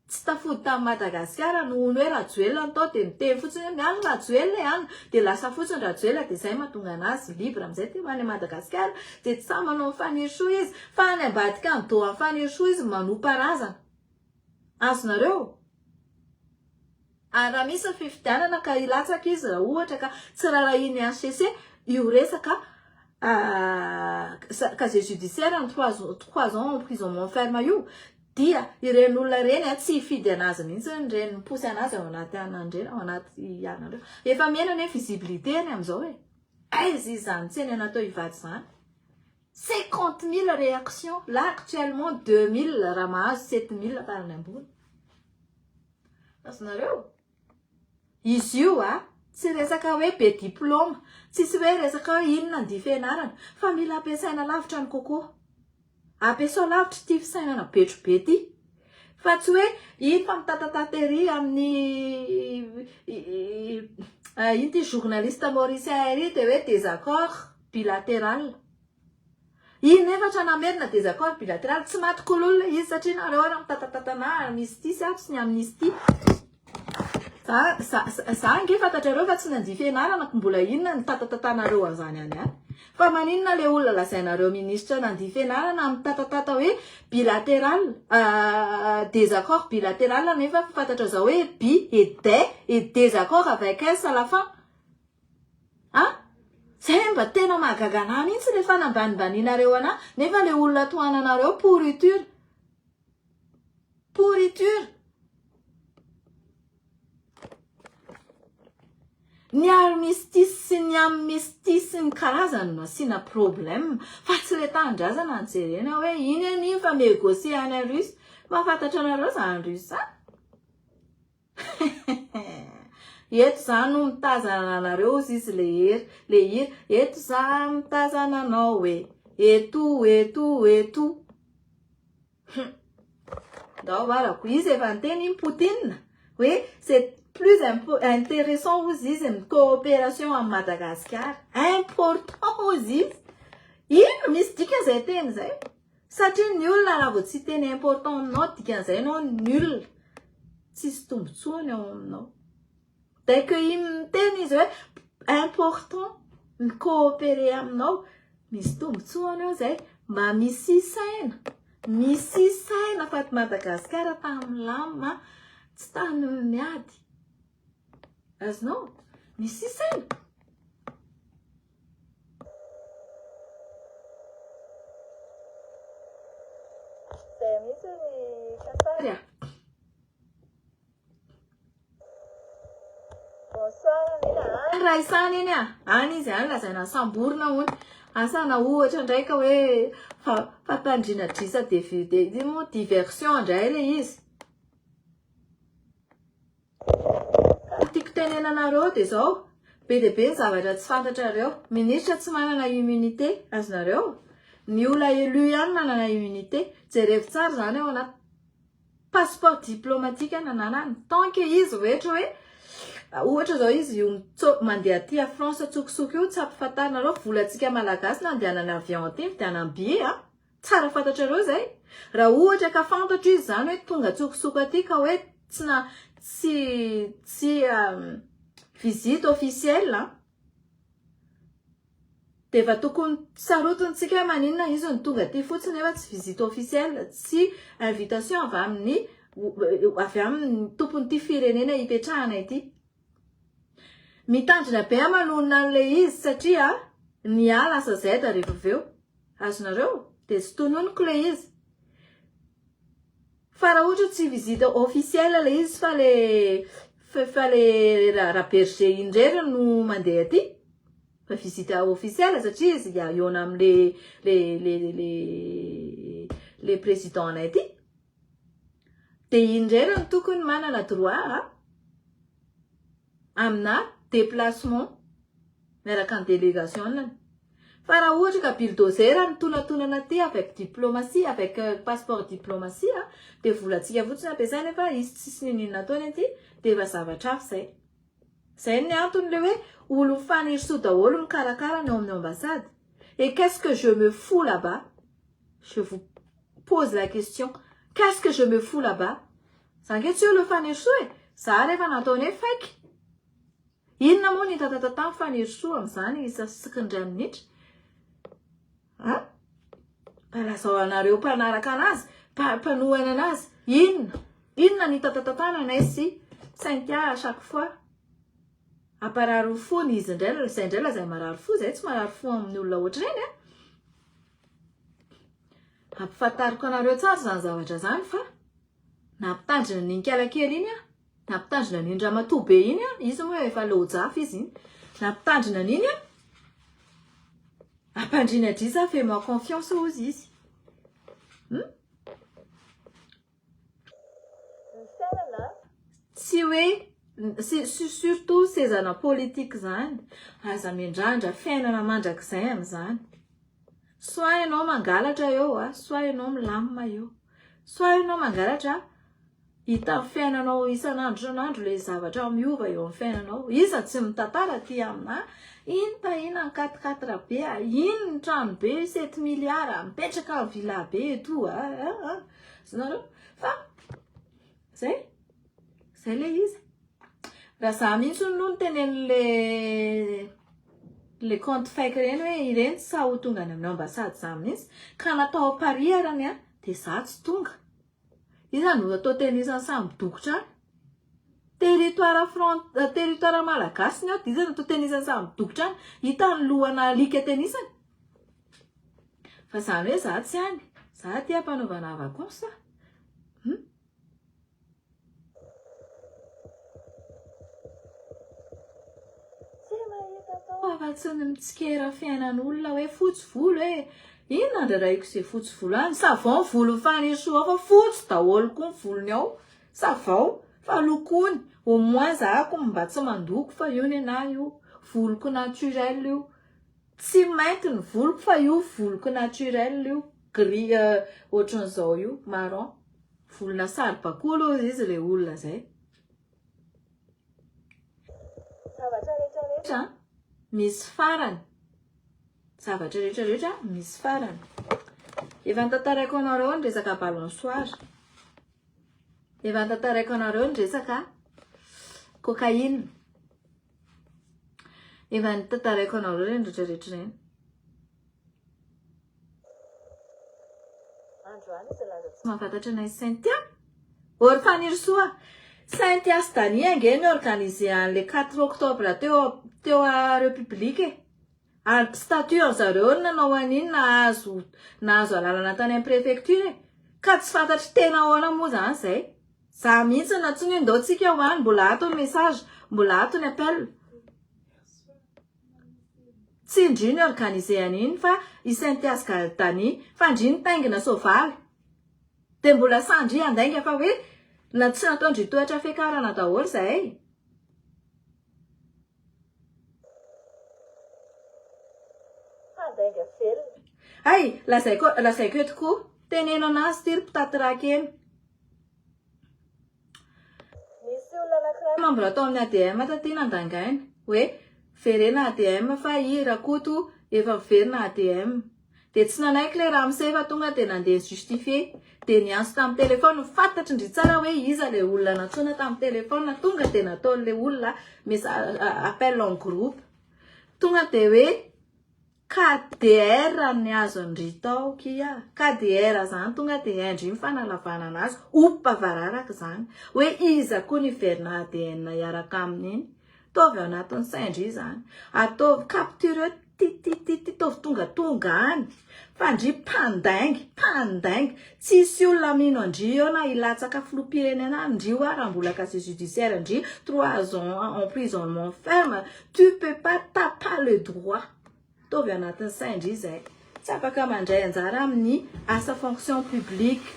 tsy tafody tamin'ny Madagasikara nohony hoe rajoelina tao de miteny fotsiny miany rajoelina ihany de lasa fotsiny rajoelina de zay mahatonga anazy libre amin'izay ty hoany Madagasikara de tsy samy manao fanirisoa izy fa any ambadika any do amin'ny fanirisoa izy manoparazana azonareo raha misy fifidianana ka ilatsaka izy raha ohatra ka tsy rarahiny HCC io resaka casier judiciaire en 3 ans emprisonnement ferme io dia ireny olona reny tsy hifidy anazy mihitsy reny miposy anazy ao anaty anandreny ao anaty anandreo efa menany hoe visibilité any amin'izao hoe aizy izy zany tsy eny anatao hivady zany 50 000 réactions là actuellement 2000 raha mahazo 7000 farany ambony azonareo izy io tsy resaka hoe be diplôma tsisy hoe resaka hoe inona ny difenarana fa mila ampiasaina lavitra ny kokoa ampiasao lavitra ty fisainana betrobe ty fa tsy hoe iny fa mitatatatery amin'ny iny ty journaliste mauricien ery de hoe désaccord bilatéral iny efatra namerina désaccord bilatéral tsy maty-kololona izy satria nareo raha mitatatatana misy ty sy ato sy ny amnisty za ange fantatrareo fa tsy nandihy fianarana mbola inona ny tatatatanareo an'izany any fa maninona le olona lazainareo ministra nandihy fianarana amin'ny tatatata hoe bilatéral désaccord bilatéral nefa fantatra zao hoe bi et désaccord avec s à la fin zay mba tena mahagagana mihitsy le fanambanibaninareo ana nefa le olona toananareo pourriture ny armistice sy ny amnistie ny karazany no asina problème fa tsy le tanindrazana anjerena hoe iny an'iny fa négocier any Russe mahafantatra anareo zany Russe eto zany no mitazana anareo izy le hira eto za mitazana anao hoe eto ndao valako izy efa niteny iny Poutine hoe c'est plus intéressant aux izy une coopération en Madagascar important aux izy ino misy dikan'izay teny zay satria ny olona raha vao tsy teny important aminao dikan'izay anao nul tsisy tombotsoany ao aminao dès que iny teny izy hoe important ny coopérer aminao misy tombotsoany ao zay mba misy saina fa ty Madagasikara tamin'ny lamina tsy tany miady azonao misy saina zay mihitsy ny kasary a raha isany iny any izy any lazaina samborina hony asana ohatra ndraika hoe fampandrinadrisa de moa diversion ndray le izy tiako tenenanareo de zao be de be ny zavatra tsy fantatrareo ministra tsy manana immunité azonareo ny olona élu ihany manana immunité jerevy tsara zany ao anaty passeport diplomatique nananany tant que izy ohatra zao izy mandeha aty a France tsokotsoko io tsy ampifantarinareo volatsika malagasy nandehanany avion aty vidianany billet tsara fantatrareo zay raha ohatra ka fantatro izy zany hoe tonga tsokotsoko aty ka hoe tsy visite officielle de efa tokony sarotontsika maninona izy ny tonga aty fotsiny efa tsy visite officielle tsy invitation avy amin'ny tompony ty firenena hipetrahana ity mitandrina be amanonina an'le izy satria ny A lasa Z rehefa aveo azonareo de tsy tononiko le izy fa raha ohatra tsy visite officielle le izy fa le raberger indrery no mandeha aty fa visite officielle satria izy iona am'le le président anay aty de indrery no tokony manana droit amina déplacement miaraka ny délégation fa raha ohatra ka bulldozer ny tonatonana aty avec diplomatie avec passeport diplomatie de volatsika fotsiny ampiasaina fa izy tsisy ninona ataony aty de efa zavatra hafa zay ny antony le hoe olo faniso daholo mikarakara ny ao amin'ny ambassade et qu'est-ce que je me fous là-bas je vous pose la question qu'est-ce que je me fous là-bas zangetsy olo faniso za rehefa nataony hoe faiky inona moa ny tatatata faniso am'izany isa sikindray minitra palazao anareo mpanaraka anazy mpanohana anazy inona ny tatatatana nay sy saintia à chaque fois apararo fo ny izy indray lazay mararo fo zay tsy mararo fo amin'ny olona ohatrany ampifantariko anareo tsara zany zavatra zany fa nampitandrina ny nikalakely iny nampitandrina ny ndramatoa be iny izy moa efa lojafy izy iny nampitandrina n'iny ampandrinadrisa fait ma confiance ozy izy tsy hoe surtout sezana politique zany aza mendrandra fiainana mandrakizay am'izany soit ianao mangalatra eo soit ianao milamina eo soit ianao mangalatra hita fiainanao isan'andro le zavatra miova eo amin'ny fiainanao iza tsy mitantara ty amina ina ny 4 be ino ny trano be 7 milliards mipetraka amin'ny villa be eto zanareo fa zay le izy raha za mihitsy no teneny le compte fake reny hoe ireny tsy ho tonga any amin'ny ambassade za mihitsy ka natao Paris arany de za tsy tonga iza no atao tenisany samby dokotra territoire malagasy ny iza no atao tenisany samby dokotra hita ny lohana alika tenisany fa zany hoe za tsy any za ty ampanaovana vacances afa-tsy ny mitsikera fiainan'olona hoe fotsy volo inona ndraraiko izay fotsy volo any savao volo fanisoa fa fotsy daholo koa ny volony ao savao fa lokony au moins zahako mba tsy mandoko fa io ny ana io voloko naturel io tsy mainty ny voloko fa io voloko naturel io gris ohatran'izao io marron volona saribakolo izy le olona zay zavatra rehetrarehetra misy farany zavatra rehetrarehetra misy farany efa nitantaraiko anareo ny resaka balançoire efa nitantaraiko anareo ny resaka cocaïne efa nitantaraiko anareo reny rehetrarehetra reny mahafantatra anay Saint-Tia. Or faniry soa. Saint-Tia sy Dania nge ny organisé le 4 octobre teo à République. Statut an zareo nanao an'iny nahazo alalana tany amin'ny préfecture. Ka tsy fantatry tena ahoana moa zany zay. Za mihitsy na tsy ndao tsika hoany mbola ato ny message, mbola ato ny appel. Tsy ndry ny organisé an'iny fa i Saint-Tia sy Dania fa ndry ny taingina soavaly. De mbola sandry andainga fa hoe na tsy natao ndry toetra fiakarana daholo zay. Ay, lazaiko eto koa, teneno anazy ty ry mpitady raka eny. Membre atao amin'ny ADM taty nandangaina hoe verena ADM fa i Rakoto efa miverina ADM. De tsy nanaiky le Ramsey fa tonga de nandeha justifier. De nianso tamin'ny telefona fantatry ndry tsara hoe iza le olona nantsona tamin'ny telefona tonga de natao le olona appel en groupe. Tonga de hoe KDR ny azo ndry tao kia. KDR zany tonga de endry mifanalavana anazy ompavararaka zany. Hoe iza koa ny verina ADN iaraka amin'iny. Tovy anatin'ny saindry zany. Ataovy capture tovy tonga any. Fa ndry pandaingy. Tsisy olona mino andry eo na ilatsaka filoham-pirenena ndry ho arambola casier judiciaire ndry 3 ans en emprisonnement ferme. Tu peux pas, t'as pas le droit. Tovy anatin'ny saindry zay. Tsy afaka mandray anjara amin'ny asa fonction publique.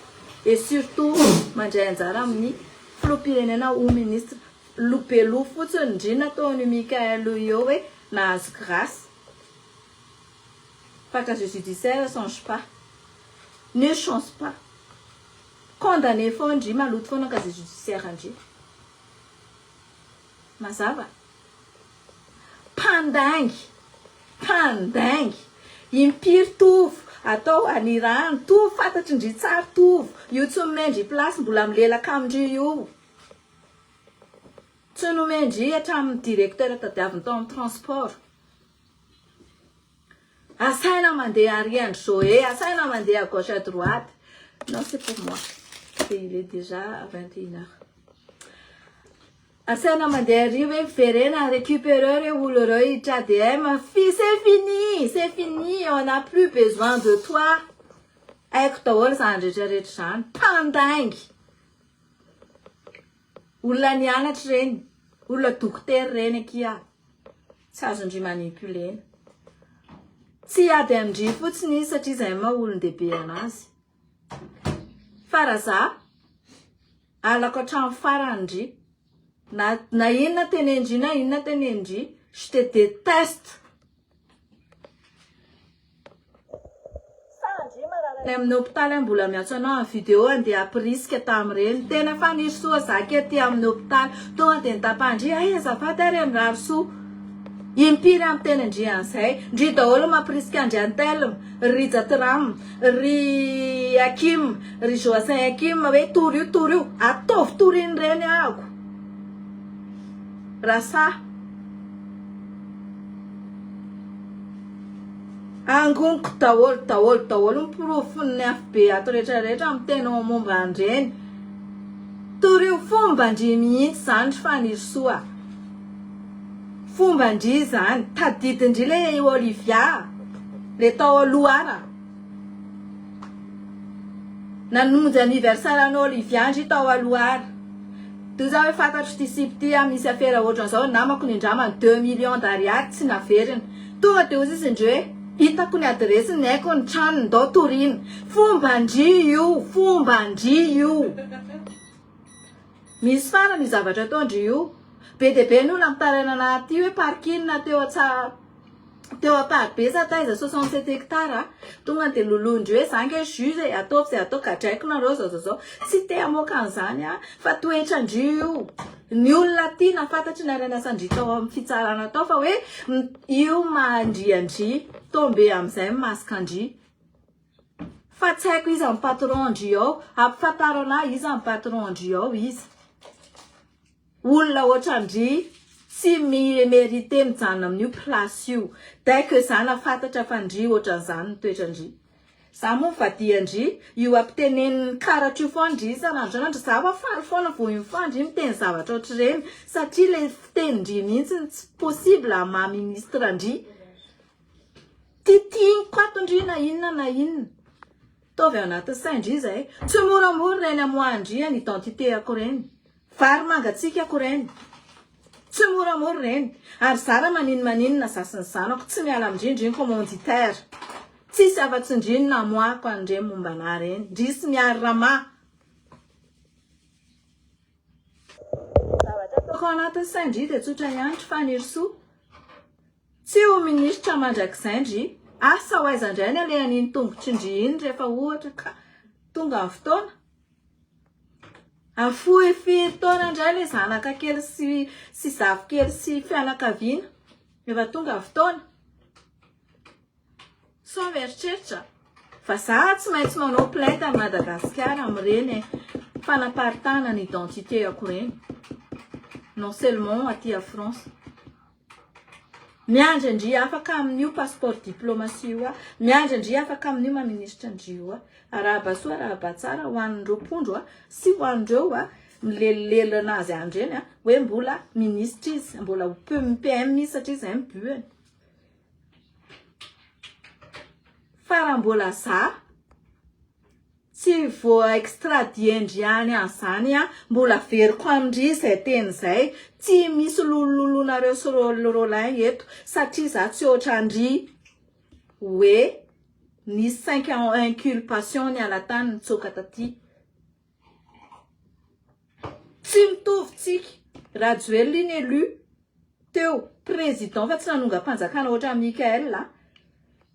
Et surtout mandray anjara amin'ny filoham-pirenena ou ministre lopelo fotsiny ndry nataony Mikaël io hoe nahazo grâce. Fa casier judiciaire ne change pas. Ne change pas. Condamné fo ndry maloto foana casier judiciaire ndry. Mazava. Pandaingy. Impiry tovy. Atao anirano. Tovy fantatry ndry tsara tovy. Io tsy nomendry place mbola milelaka amindry io. Tsy nomendry hatramin'ny directeur tadiaviny tao amin'ny transport. Asaina mandeha arrière Joé, asaina mandeha à gauche à droite. Non, c'est pour moi. Il est déjà à 21h. Asaina mandeha arrière, verena, récupéreur et ouloreux, ADM. C'est fini, on n'a plus besoin de toi. Aiko daholo zany rehetrarehetra zany. Pandaingy. Olona nianatra reny. Olona dokotera reny kia. Tsy azondry manipulena. Tsy ady amindry fotsiny satria izay maha olon-dehibe anazy. Faraza, alako hatramy farandry. Na inona tenendry, je te déteste. Amin'ny hôpitaly mbola miantso anao amin'ny vidéo andeha ampiriska tamin'ireny. Tena faniry soa zaka aty amin'ny hôpitaly. Tonga de nitapandry, ay azafady ary amin'ny rary soa. Impiry amin'ny teny ndry an'izay. Ndry daholo mampiriska andry antelma, ry Jatram, ry Hakim, ry Joacin Hakim, hoe torio. Ataovy toriny reny ako. Rasa. Angoniko daholo miprofon'ny FB ato rehetrarehetra amin'ny tena momba andreny. Torio fomba ndry mihitsy zany faniry soa. Fomba ndry zany, tadidindry le Olivia, le tao Loara. Namonjy anniversaire an'ny Olivia ndry tao Loara. Toy za hoe fantatro ty sipy ty misy affaire ohatran'izao namako nindramany 2 millions d'ariary tsy naverina. Tonga de ozy izy ndry hoe hitako ny adresy ny haiko ny tranony ndao torino. Fomba ndry io. Misy farany zavatra atao ndry io. Be de be n'olona mitarana anaty hoe parking teo aparbesa taiza 67 hectares. Tonga de lolondry hoe zange juge ataovy zay atao gadraiko nareo zao. Tsy te hamoaka an'izany fa toetra ndry io. Ny olona ty nafantatry ny aranasandry tao amin'ny fitsarana tao fa hoe io mandriandry tombe amin'izay masaka andry. Fa tsy haiko iza amin'ny patron andry ao, ampifantaro anahy iza amin'ny patron andry ao izy. Olona ohatrandry tsy mérité mijanona amin'io place io. Dès que zany afantatra fa ndry ohatran'izany ny toetrandry. za moa vadiandry io ampiteneniny karatra io foana ndry isan'andro za afaly foana vo iny foana ndry miteny zavatra ohatr'ireny satria le fitenindry mihitsy tsy possible amaha ministra ndry titiny kwato ndry na inona tovy anaty saindry zay tsy moramora reny amoandry ny identité ako reny vary mangatsika ako reny tsy moramora reny ary zara maninona zasiny zanako tsy miala amindrindry commanditaire tsisy afa-tsindriny na moako andre mombana reny ndrisy miary rama zavatra toko anaty saindry dia tsotra ihany fanirisoa tsy ho ministra mandrakizay ndry asa hoaizandray ny alehan'iny tongotry ndry iny rehefa ohatra ka tonga amin'ny fotoana afohy firy-taona indray le zanaka kely sy zavokely sy fianakaviana rehefa tonga amin'ny fotoana so mieritreritra fa za tsy maintsy manao plainte à Madagasikara amin'ireny fanaparitana ny identité ako reny non seulement aty à France miandry ndry afaka amin'io passeport diplomatie io miandry ndry afaka amin'io maministra ndry io arahabasoa arahabatsara ho an'ireo mpondro sy ho an'ireo milelilely anazy andreny hoe mbola ministra izy mbola PM izy satria izay mibuany fa raha mbola za tsy vo extradie-ndry any an'izany mbola veriko amindry izay teny izay tsy misy lololonareo sy rololain eto satria za tsy ohatrandry hoe nisy 5 inculpation ny alatany nitsoka taty tsy mitovitsika Rajoelina iny élu teo président fa tsy nanonga-panjakana ohatra Mikael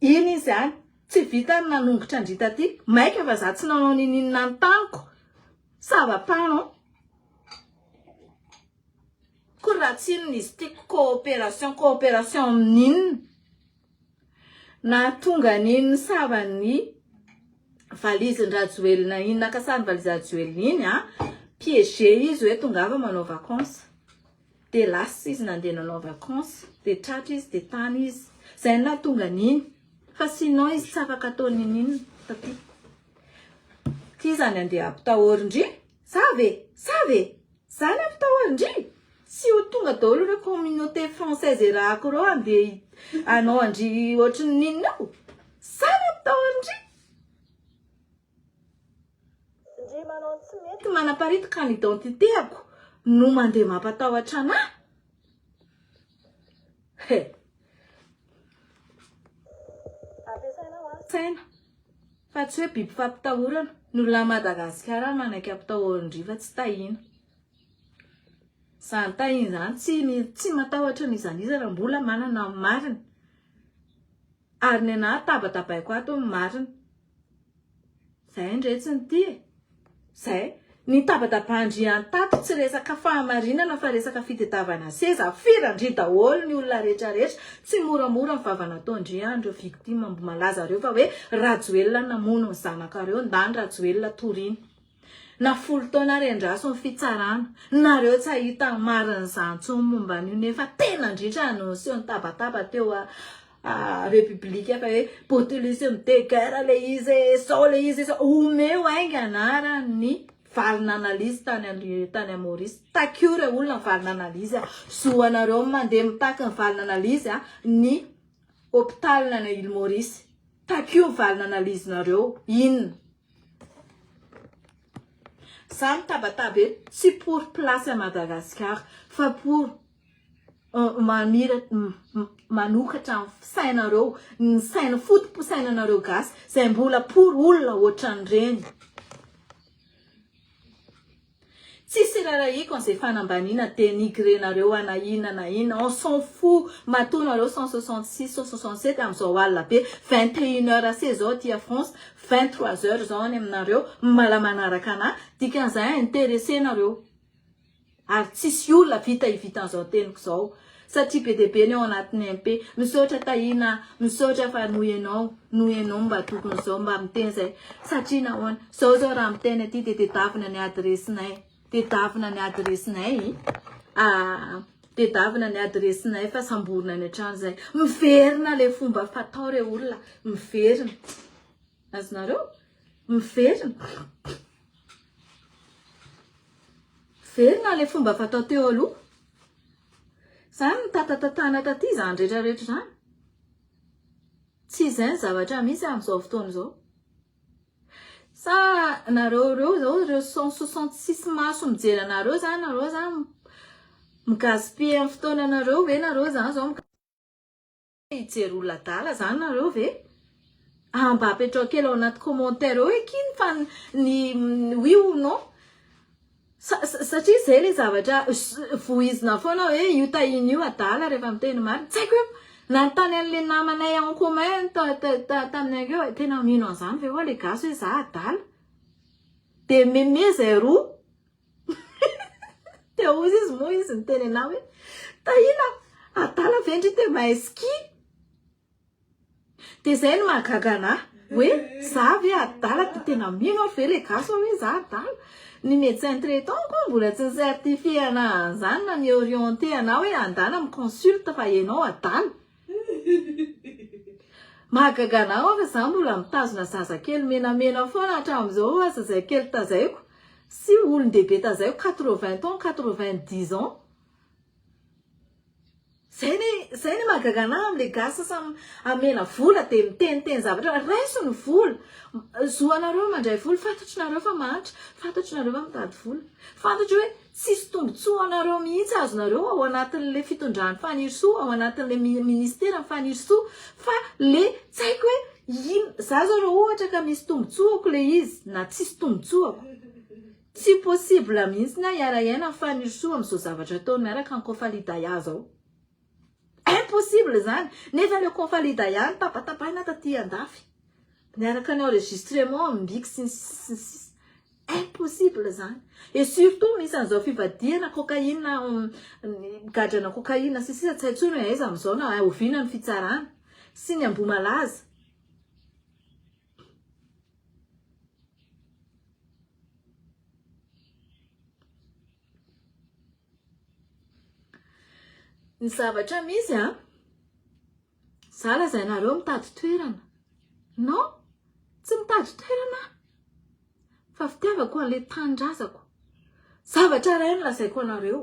iny izy any tsy vita ny nanongotra ndry taty maika fa za tsy nanao ninina ny taniko sava-pano koa raha tsiny nizy tiako coopération amin'inona na tonga niny savany valiziny Rajoelina iny nakasariny valizy Rajoelina iny piégé izy hoe tongava manao vacances de lasa izy nandeha nanao vacances de tratra izy de tany izy zay na tonga niny fa sinon izy tsy afaka ataony niny taty ty zany andeha ampitahory-ndry savy zany ampitahory-ndry sy ho tonga daholo hoe communauté française rahako reo andeha anao andry ohatry ny ninonao zany ampitahory-ndry ndry manao tsy mety manaparitaka ny identité ako no mandeha mampatahotra anahy saina fa tsy hoe biby fampitahorana ny olona Madagasikara manaiky ampitahory-ndry fa tsy tahina zany tahina zany tsy matahotra n'izany izy raha mbola manana marina ary ny anahy tabatabaiko ato marina zay ndray tsy nity zay ny tabatabahandry an-tato tsy resaka fahamarinana fa resaka fitadiavana seza firandry daholo ny olona rehetrarehetra tsy moramora mivavana ataondry andreo victime mbo malaza reo fa hoe Rajoelina namono ny zanakareo ndany Rajoelina toriny na 10 taona rendraso ny fitsarana nareo tsy ahita marina zantsony momba an'io nefa tena ndritra anonseo ny tabataba teo république fa hoe populisme de guerre le izy sao le izy omeo ainga anarany valina analyse tany Maurice takio re olona valina analyse zoanareo mandeha mitaky ny valina analyse ny hôpital na Île Maurice takio valina analyse nareo inona sa mitabataba tsy pour place à Madagascar fa pour manokatra ny sainareo ny saina fotom-posainanareo gasy zay mbola pour olona ohatran'ireny tsisy rarahiko an'izay fanambanina dénigrenareo na on s'en fout matonareo 166 167 amin'izao alina be 21 heures assez zao ty à France 23 heures zao any aminareo mala manaraka anahy dikan'izay intéressé nareo ary tsisy olona vita hivitan'izao teniko zao satria be deabe ny ao anatiny MP misaotra tahina misaotra fa noenao mba tokony zao mba miteny zay satria nahoana zao raha miteny aty de tedavina ny adresinay tedavina ny adresinay fa samborina ny atrano zay miverina le fomba fatao re olona miverina azonareo miverina verina le fomba fatao teo aloha zany nitatatatana taty zany rehetrarehetra zany tsy izay ny zavatra misy amin'izao fotoana izao sa nareo reo zao reo 166 maso mijery anareo zany migaspille amin'ny fotoana anareo ve nareo zany zao hijery olona dala zany nareo ve mba apetrao kely ao anaty commentaire hoe kiny fa ny oui ou non satria zay le zavatra voizina foana hoe io tahiny io adala rehefa miteny marina tsy haiko hoe nanontany an'le namanay en commun tamin'ny akeo tena mino an'izany ve hoa le gasy hoe za adala de meme zay roa te ozy izy moa izy miteny anao hoe tahina adala vendry te mahay ski de zay no mahagaga anahy hoe za ve adala de tena mino ve le gasy hoe za adala ny médecin traitant koa mbola tsy certifie an'izany na ny orienté anao hoe andana miconsulte fa ianao adala mahagaga anao fa za mbola mitazona zazakely menamena foana hatramin'izao a zazakely tazaiko sy olon-dehibe tazaiko 80 ans 90 ans zay ny mahagaga anahy am'le gasy sa amena vola de miteniteny zavatra raiso ny vola zoanareo mandray vola fantatrinareo fa mahatra fantatrinareo fa mitady vola fantatro hoe tsisy tombotsoa anareo mihitsy azonareo ao anatin'le fitondrany fanirisoa ao anatin'le ministera ny fanirisoa fa le tsy haiko hoe ino za zao reo ohatra ka misy tombotsoako le izy na tsisy tombotsoako tsy possible mihitsy na iarahiaina ny fanirisoa am'izao zavatra ataony miaraka ny kofalidaya zao impossible zany nefa le kofalidaya ny tapatapahina taty andafy miaraka ny enregistrement mbiky sy impossible zany et surtout misy an'izao fivadiana cocaïne gadrana cocaïne sy sisa tsy haintsony hoe aiza amin'izao na oviana ny fitsarana sy ny ambomalaza ny zavatra misy za lazainareo mitady toerana non tsy mitady toerana fa fitiavako an'le tanindrazako zavatra ray no lazaiko anareo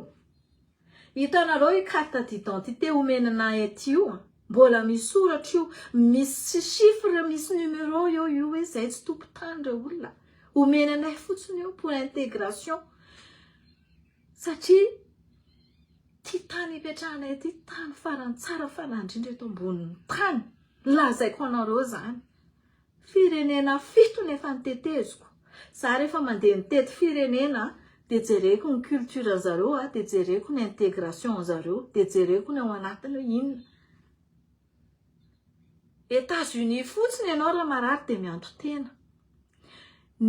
hitanareo i carte d'identité omenana ety io mbola misoratra io misy chiffre misy numéro io hoe zay tsy tompo-tany reo olona omenanay fotsiny io pour intégration satria ty tany ipetrahanay ty tany farany tsara fanandrindra eto ambonin'ny tany lazaiko anareo zany firenena fito nefa niteteziko za rehefa mandeha nitety firenena de jereko ny culture zareo de jereko ny intégration zareo de jereko ny ao anatiny hoe inona États-Unis fotsiny ianao raha marary de miantso tena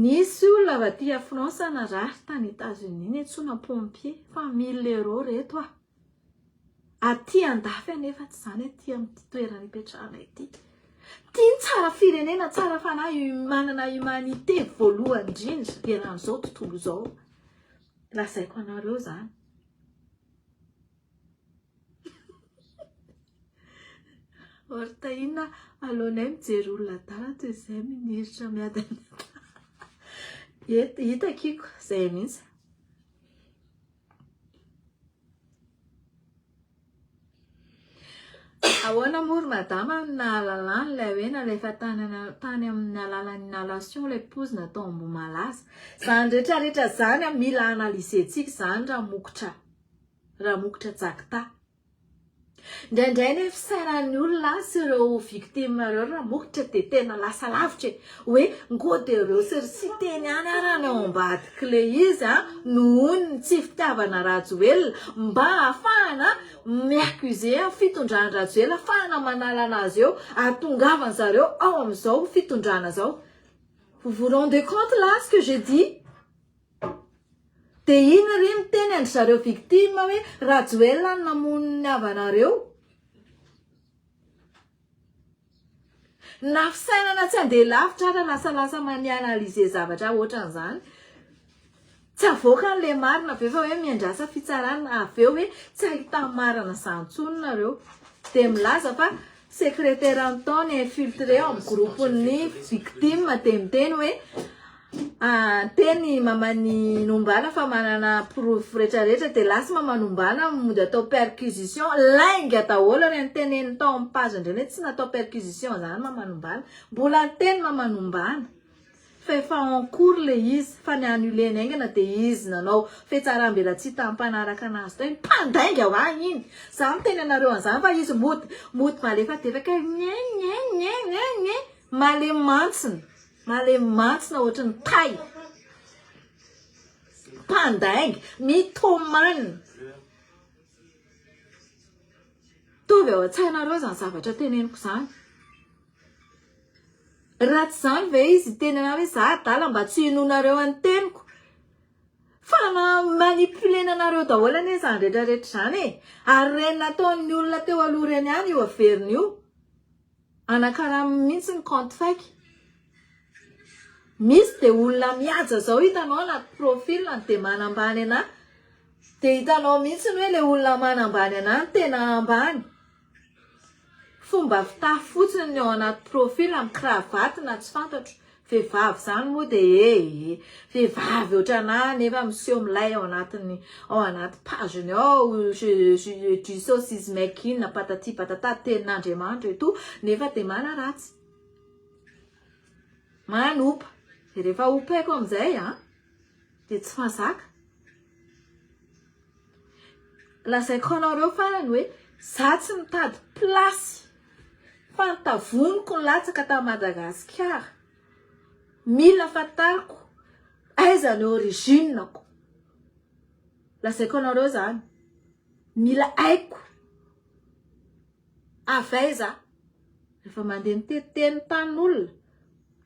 nisy olona avy aty a France narary tany États-Unis netsona pompier fa 1000 € reto aty andafy nefa tsy zany aty amin'ny toerana ipetrahanay ity tiany tsara firenena tsara fanahy manana humanité voalohany indrindra ianan'izao tontolo izao lazaiko anareo zany ortaina alonay mijery olona dala toy izay miniritra miadana hitakiko zay mihitsy ahoana mory madama nahalalany lay hoe nalefa tany amin'ny alalan'ny inhalation lay pozy natao ambomalaza zany rehetrarehetra zany mila analizentsika zany raha mokotra jakita indraindray nefa sainan'ny olona sy ireo victime reo raha mokotra de tena lasa lavitra hoe ngode ireo sy teny any arany ao ambadiky le izy nohony tsy fitiavana Rajoelina mba ahafahana miaccuse fitondrana Rajoelina ahafahana manala anazy eo atongavany zareo ao amin'izao fitondrana zao vous vous rendez compte là ce que j'ai dit de iny ry miteny andry zareo victime hoe Rajoelina namoniny avanareo na fisainana tsy andeha lavitra ara lasalasa manianalize zavatra ohatran'izany tsy avoaka n'le marina be fa hoe miandrasa fitsarana aveo hoe tsy ahita marina zantsony nareo de milaza fa secrétaire ataony infiltré ao amin'ny groupen'ny victime dia miteny hoe teny mamany nombana fa manana proof rehetrarehetra dia lasa mamanombana mody atao perquisition lainga daholo ny teneny tao amin'ny page indreny hoe tsy natao perquisition zany mamanombana mbola teny mamanombana fa efa en cours le izy fa ny annulé naingana dia izy nanao fetsarambela tsy tampanaraka anazy tao mpandainga ho any iny za miteny anareo an'izany fa izy mody malefadefaka male mantsina ohatry ny tay mpandainga mitomany tovy ao an-tsainareo zany zavatra teneniko zany raha tsy zany ve izy tenena hoe za adala mba tsy hinonareo any teniko fa manipulena anareo daholo anie zany rehetrarehetra zany e ary reny nataon'ny olona teo aloha reny any io averiny io anakaraha mihitsy ny compte fake misy dia olona mihaja zao hitanao anaty profil dia manambany ana dia hitanao mihitsy hoe le olona manambany ana ny tena ambany fomba fitafy fotsiny ao anaty profil amin'ny cravaty na tsy fantatro vehivavy zany moa dia vehivavy ohatrana nefa miseho milay ao anaty pageny ao du saucisse makin patati patata tenin'Andriamanitra eto nefa dia manaratsy manopa dia rehefa opaiko amin'izay dia tsy fazaka lazaiko anareo farany hoe za tsy mitady plasy fantavoniko ny latsaka ta Madagasikara mila fantariko aiza ny originako lazaiko anareo zany mila aiko avaiza rehefa mandeha mitetiteny tan'olona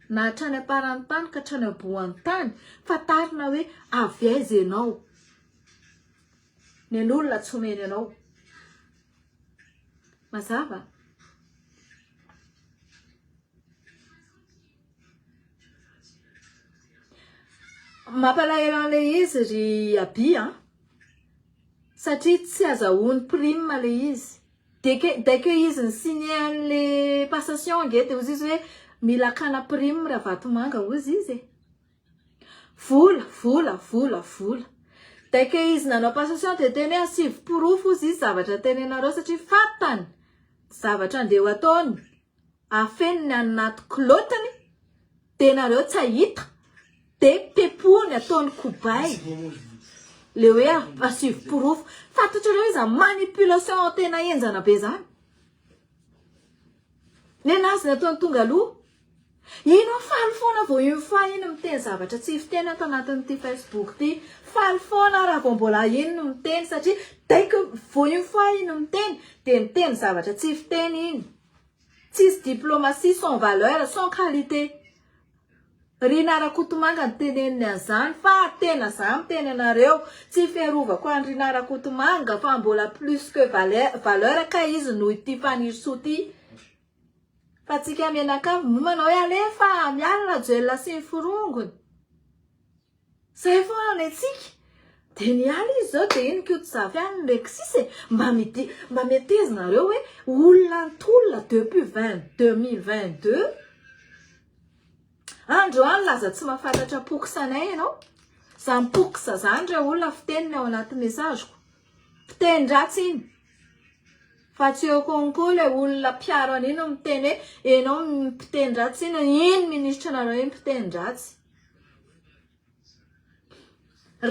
na hatrany aparany tany ka hatrany aboany tany fantarina hoe avy aiza ianao ny an'olona tsy homeny anao mazava mampalahelo an'le izy ry Aby satria tsy azahoany prime le izy dès que izy ny signé an'le passation nge dia ozy izy hoe mila kana prime raha vatomanga ozy izy vola dès que izy nanao passation dia teny asivy proof ozy izy zavatra tenenareo satria fantany zavatra andeha ho ataony afeniny anaty klotiny dia nareo tsy ahita dia pepony ataony kobay le hoe asivy proof fantatrareo izy manipulation tena enjana be zany nenazy nataony tonga aloha ino faly foana vao ino fa ino miteny zavatra tsy fiteny ato anatin'ity Facebook ty faly foana raha vao mbola ino miteny satria dès que vao ino fa ino miteny dia miteny zavatra tsy fiteny iny tsisy diplomatie sans valeur sans qualité Rinara Kotomanga ny teneniny an'izany fa tena za miteny anareo tsy fiarovako any Rinara Kotomanga fa mbola plus que valeur ka izy noho ity fanisoa ty fa tsika mianakavy manao hoe alefa miala joella sy ny forongony zay foana ny antsika dia niala izy zao dia iny koto zavy any ndraiky sisy mba metezina reo hoe olona ntolona depuis 2022 andro any laza tsy mahafantatra pokisanay ianao za mipokisa zany reo olona fiteniny ao anaty mesazeko fiteny-dratsy iny fa tsy eo konko le olona piaro an'ino miteny hoe ianao mpiteny-dratsy iny ministra anareo iny mpiteny-dratsy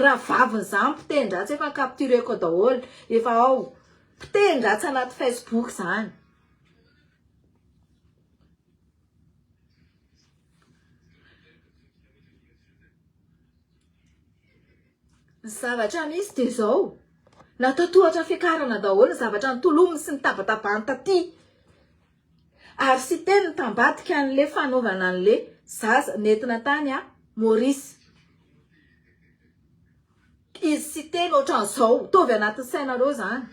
raha vaviny za mpiteny-dratsy efa captureko daholo efa ao mpiteny-dratsy anaty Facebook zany zavatra misy dia zao natao tohatra fiakarana daholo zavatra nitolominy sy nitabatabany taty ary sy teny tambadika an'le fanaovana an'le zaza nentina tany Maurice izy sy teny ohatran'izao tovy anaty sainareo zany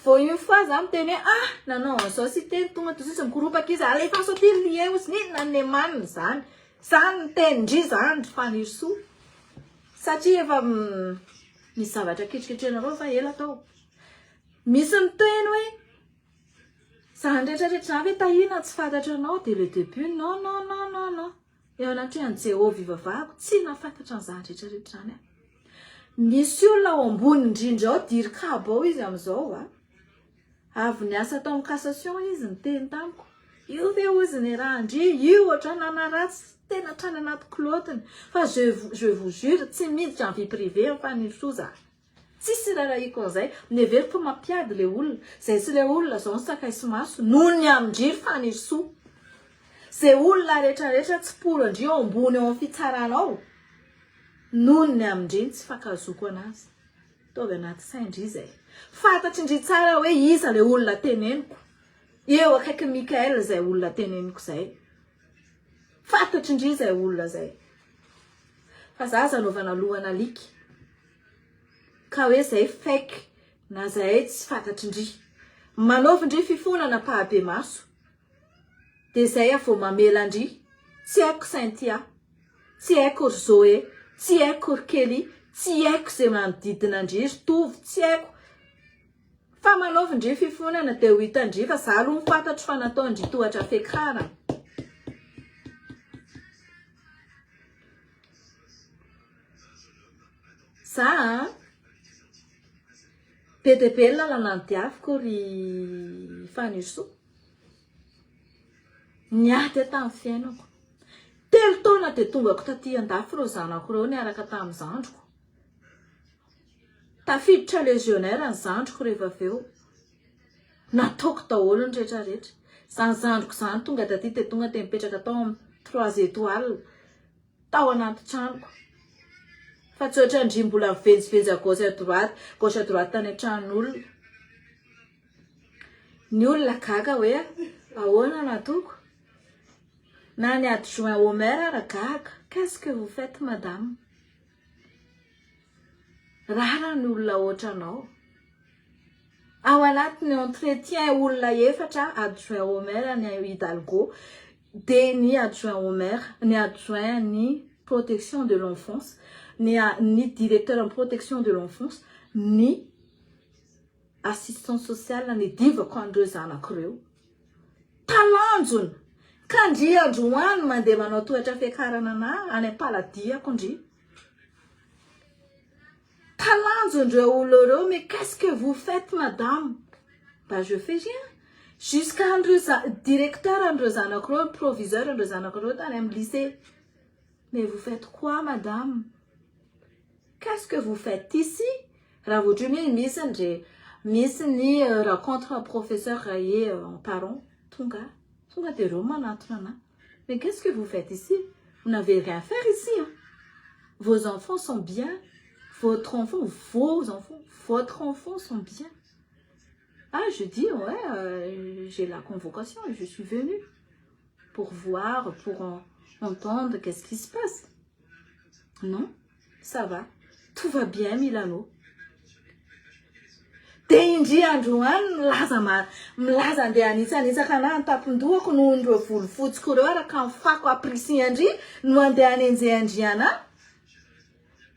vao io fa za miteny hoe nanao an'izao sy teny tonga tosisy mikoropaka izy alefa saoty lie ozy ninona ny maniny zany teny ndry zany fanisoa satria efa misy zavatra kitrikitrenareo fa ela tao misy miteny hoe Zany rehetrarehetra hoe tahina tsy fantatra anao dia le début non non non non non eo anaty any Jehovah ivavahako tsy nafantatra an'izany rehetrarehetra zany. Misy olona ao ambony indrindra ao dirikabo ao izy amin'izao a. Avy niasa tao amin'ny cassation izy niteny tamiko. Io ve ozy ny rahandry io ohatran'ny nanaratsy tena trany anaty klotiny fa je vous jure tsy miditra en vie privée fa nisoza. Tsisy rarahiko an'izay neveriko mampiady le olona zay sy le olona zao nisakaiso maso noho ny amindriry fa nisoa. Zay olona rehetrarehetra tsy poro andrio ao ambony ao amin'ny fitsaranao noho ny amindriny tsy fakazoko anazy. Tovy anaty saindry zay. Fantatry indry tsara hoe iza le olona teneniko. Eo akaiky Mikael zay olona teneniko zay. Fantatry indry zay olona zay. Fa za zanaovana lohana liky. Ka hoe zay fake na zay tsy fantatry indry. Manaovy indry fifonana pahabe maso. De zay avô mamela indry. Tsy haiko Cynthia. Tsy haiko Zoé. Tsy haiko Kelly. Tsy haiko zay manodidina indry tovy. Tsy haiko. Fa manaovy indry fifonana de ho hita indry fa za aloha mifantatro fa natao indry tohatra fekara. Za be de be lalana diaviko ry Faniso. Niady tamin'ny fiainako. Telo taona de tongako taty andafy reo zanako reo niaraka tamin'ny zandriko. Tafiditra légionnaire ny zandriko rehefa aveo. Nataoko daholo ny rehetrarehetra. Zany zandriko zany tonga taty de tonga de mipetraka tao amin'ny 3 étoiles. Tao anaty tranoko. Fa tsy ohatra indry mbola mivezivezy à gauche à droite tany an-tranon'olona. Ny olona gaga hoe ahoana natoko? Na ny adjoint au maire ara gaga. Qu'est-ce que vous faites madame? Rara ny olona ohatranao. Ao anatin'ny entretien olona efatra adjoint au maire ny Hidalgo de ny adjoint au maire, ny adjoint ny protection de l'enfance, ni directeur en protection de l'enfance, ni assistance sociale ny divako andreo zanak'ireo. Talanjona. Kandry androany mandeha manao tohatra fiakarana ana any am-paladiako ndry. Talanjondreo olona reo, mais qu'est-ce que vous faites madame? Bah je fais rien. Jusqu'à andreo directeur andreo zanak'ireo, proviseur andreo zanak'ireo tany amin'ny lycée. Mais vous faites quoi madame? Qu'est-ce que vous faites ici? Raha ohatra hoe misy ny rencontre professeur Raye en parent tonga de reo manatona ana. Mais qu'est-ce que vous faites ici? Vous n'avez rien à faire ici. Hein? Vos enfants sont bien. Votre enfant sont bien. Ah, je dis, ouais, j'ai la convocation et je suis venue pour voir, pour entendre qu'est-ce qui se passe. Non, ça va. Tout va bien, Milano. De indry androany milaza andeha anitsanitsaka anahy tapon-dohako noho ndreo volofotsiko reo araka ny fako aprisi andry no andeha anenjey andry anahy.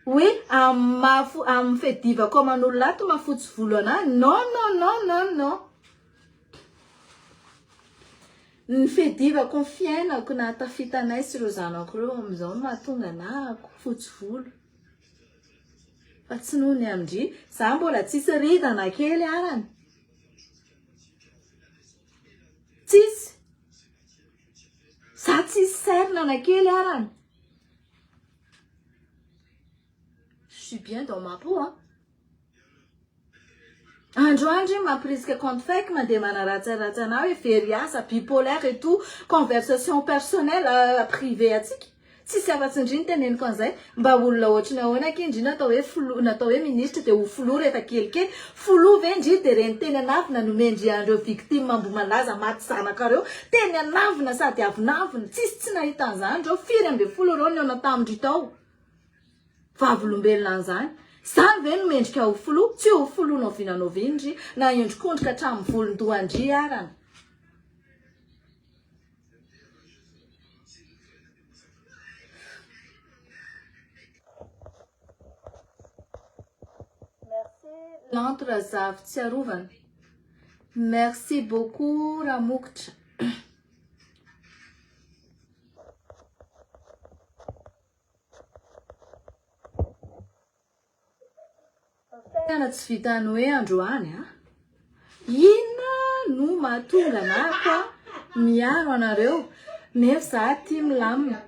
Oui, amin'ny fedivako aman'olona ato mafotsy volo anahy. Non, non, non, non, non. Ny fedivako ny fiainako na tafitanay sy reo zanako reo amin'izao no mahatonga anahako fotsy volo. Fa tsy noho ny amindry, za mbola tsisy ridana kely arany. Tsisy. Za tsisy serina na kely arany. Je suis bien dans ma peau, hein. Androandry mampirisika compte fake mandeha manaratsaratsy anao hoe very asa, bipolaire et tout, conversation personnelle privée atsika. Tsisy afa-tsy indry ny teneniko an'izay mba olona ohatrany ahoana aky indry natao hoe ministre de ho filoha rehefa kelikely. Filoha ve indry de reny teny anavina no mendry andreo victime mbo malaza maty zanakareo. Teny anavina sady avinavina. Tsy nahita an'izany reo. Firy amby folo reo ny ona tamindry tao. Vavolombelona an'izany. Zany ve no mendrika ho filoha? Tsy ho filoha no vinanao indry na endrikondrika hatramin'ny volondohandry arany. L'entre zavy tsy arovana. Merci beaucoup, Ramuktra. Tena tsy vitany hoe androany a. Inona no mahatonga anako miaro anareo nefa za tia milamina.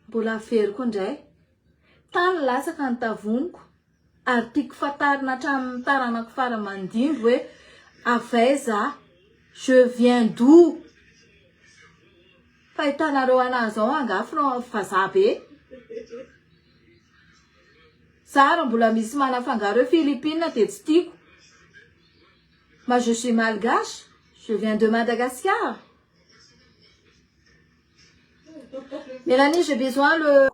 Mbola averiko indray. Tany lasaka ny tavoniko ary tiako fatarina hatramin'ny taranako faramandimby hoe avaiza je viens d'où. Fahitanareo anazy ao angafy fazaha be. Sara mbola misy manafangaro hoe Philippines dia tsy tiako. Mais je suis malgache, je viens de Madagascar. Mélanie, j'ai besoin le...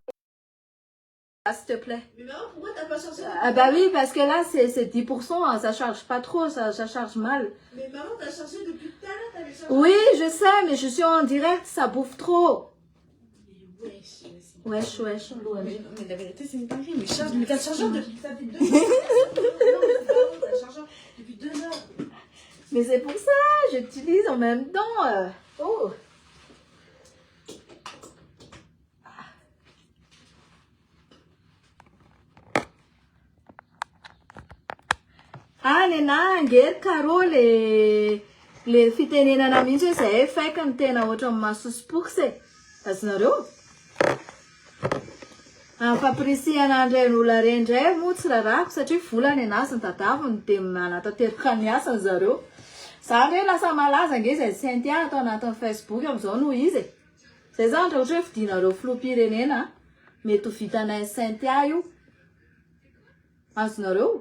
S'il te plaît. Mais maman, pourquoi t'as pas cherché Ah bah oui, parce que là, c'est 10%, hein, ça charge pas trop, ça charge mal. Mais maman, t'as cherché depuis tout à l'heure, t'allais chercher. Oui, je sais, mais je suis en direct, ça bouffe trop. Mais wesh. Wesh. Mais la vérité, c'est une dinguerie. Mais t'as le chargeur depuis... Ça fait 2 heures. Non, mais c'est pas bon, t'as le chargeur depuis 2 heures. Mais c'est pour ça, j'utilise en même temps. Oh. Ah, nena ngery karo le fitenenana mihitsy hoe zay faikany tena ohatran'ny mahasosipoky azonareo. Fampirisiana andray n'olona rendray moa tsy rarako satria volany anazy ny tadaviny dia manatateraka ny asany zareo. Zany hoe lasa malaza nge izay Cynthia atao anatin'ny Facebook amin'izao no izy. Zay zany raha ohatra hoe fidinareo filoham-pirenena mety ho vitanay Cynthia io. Azonareo.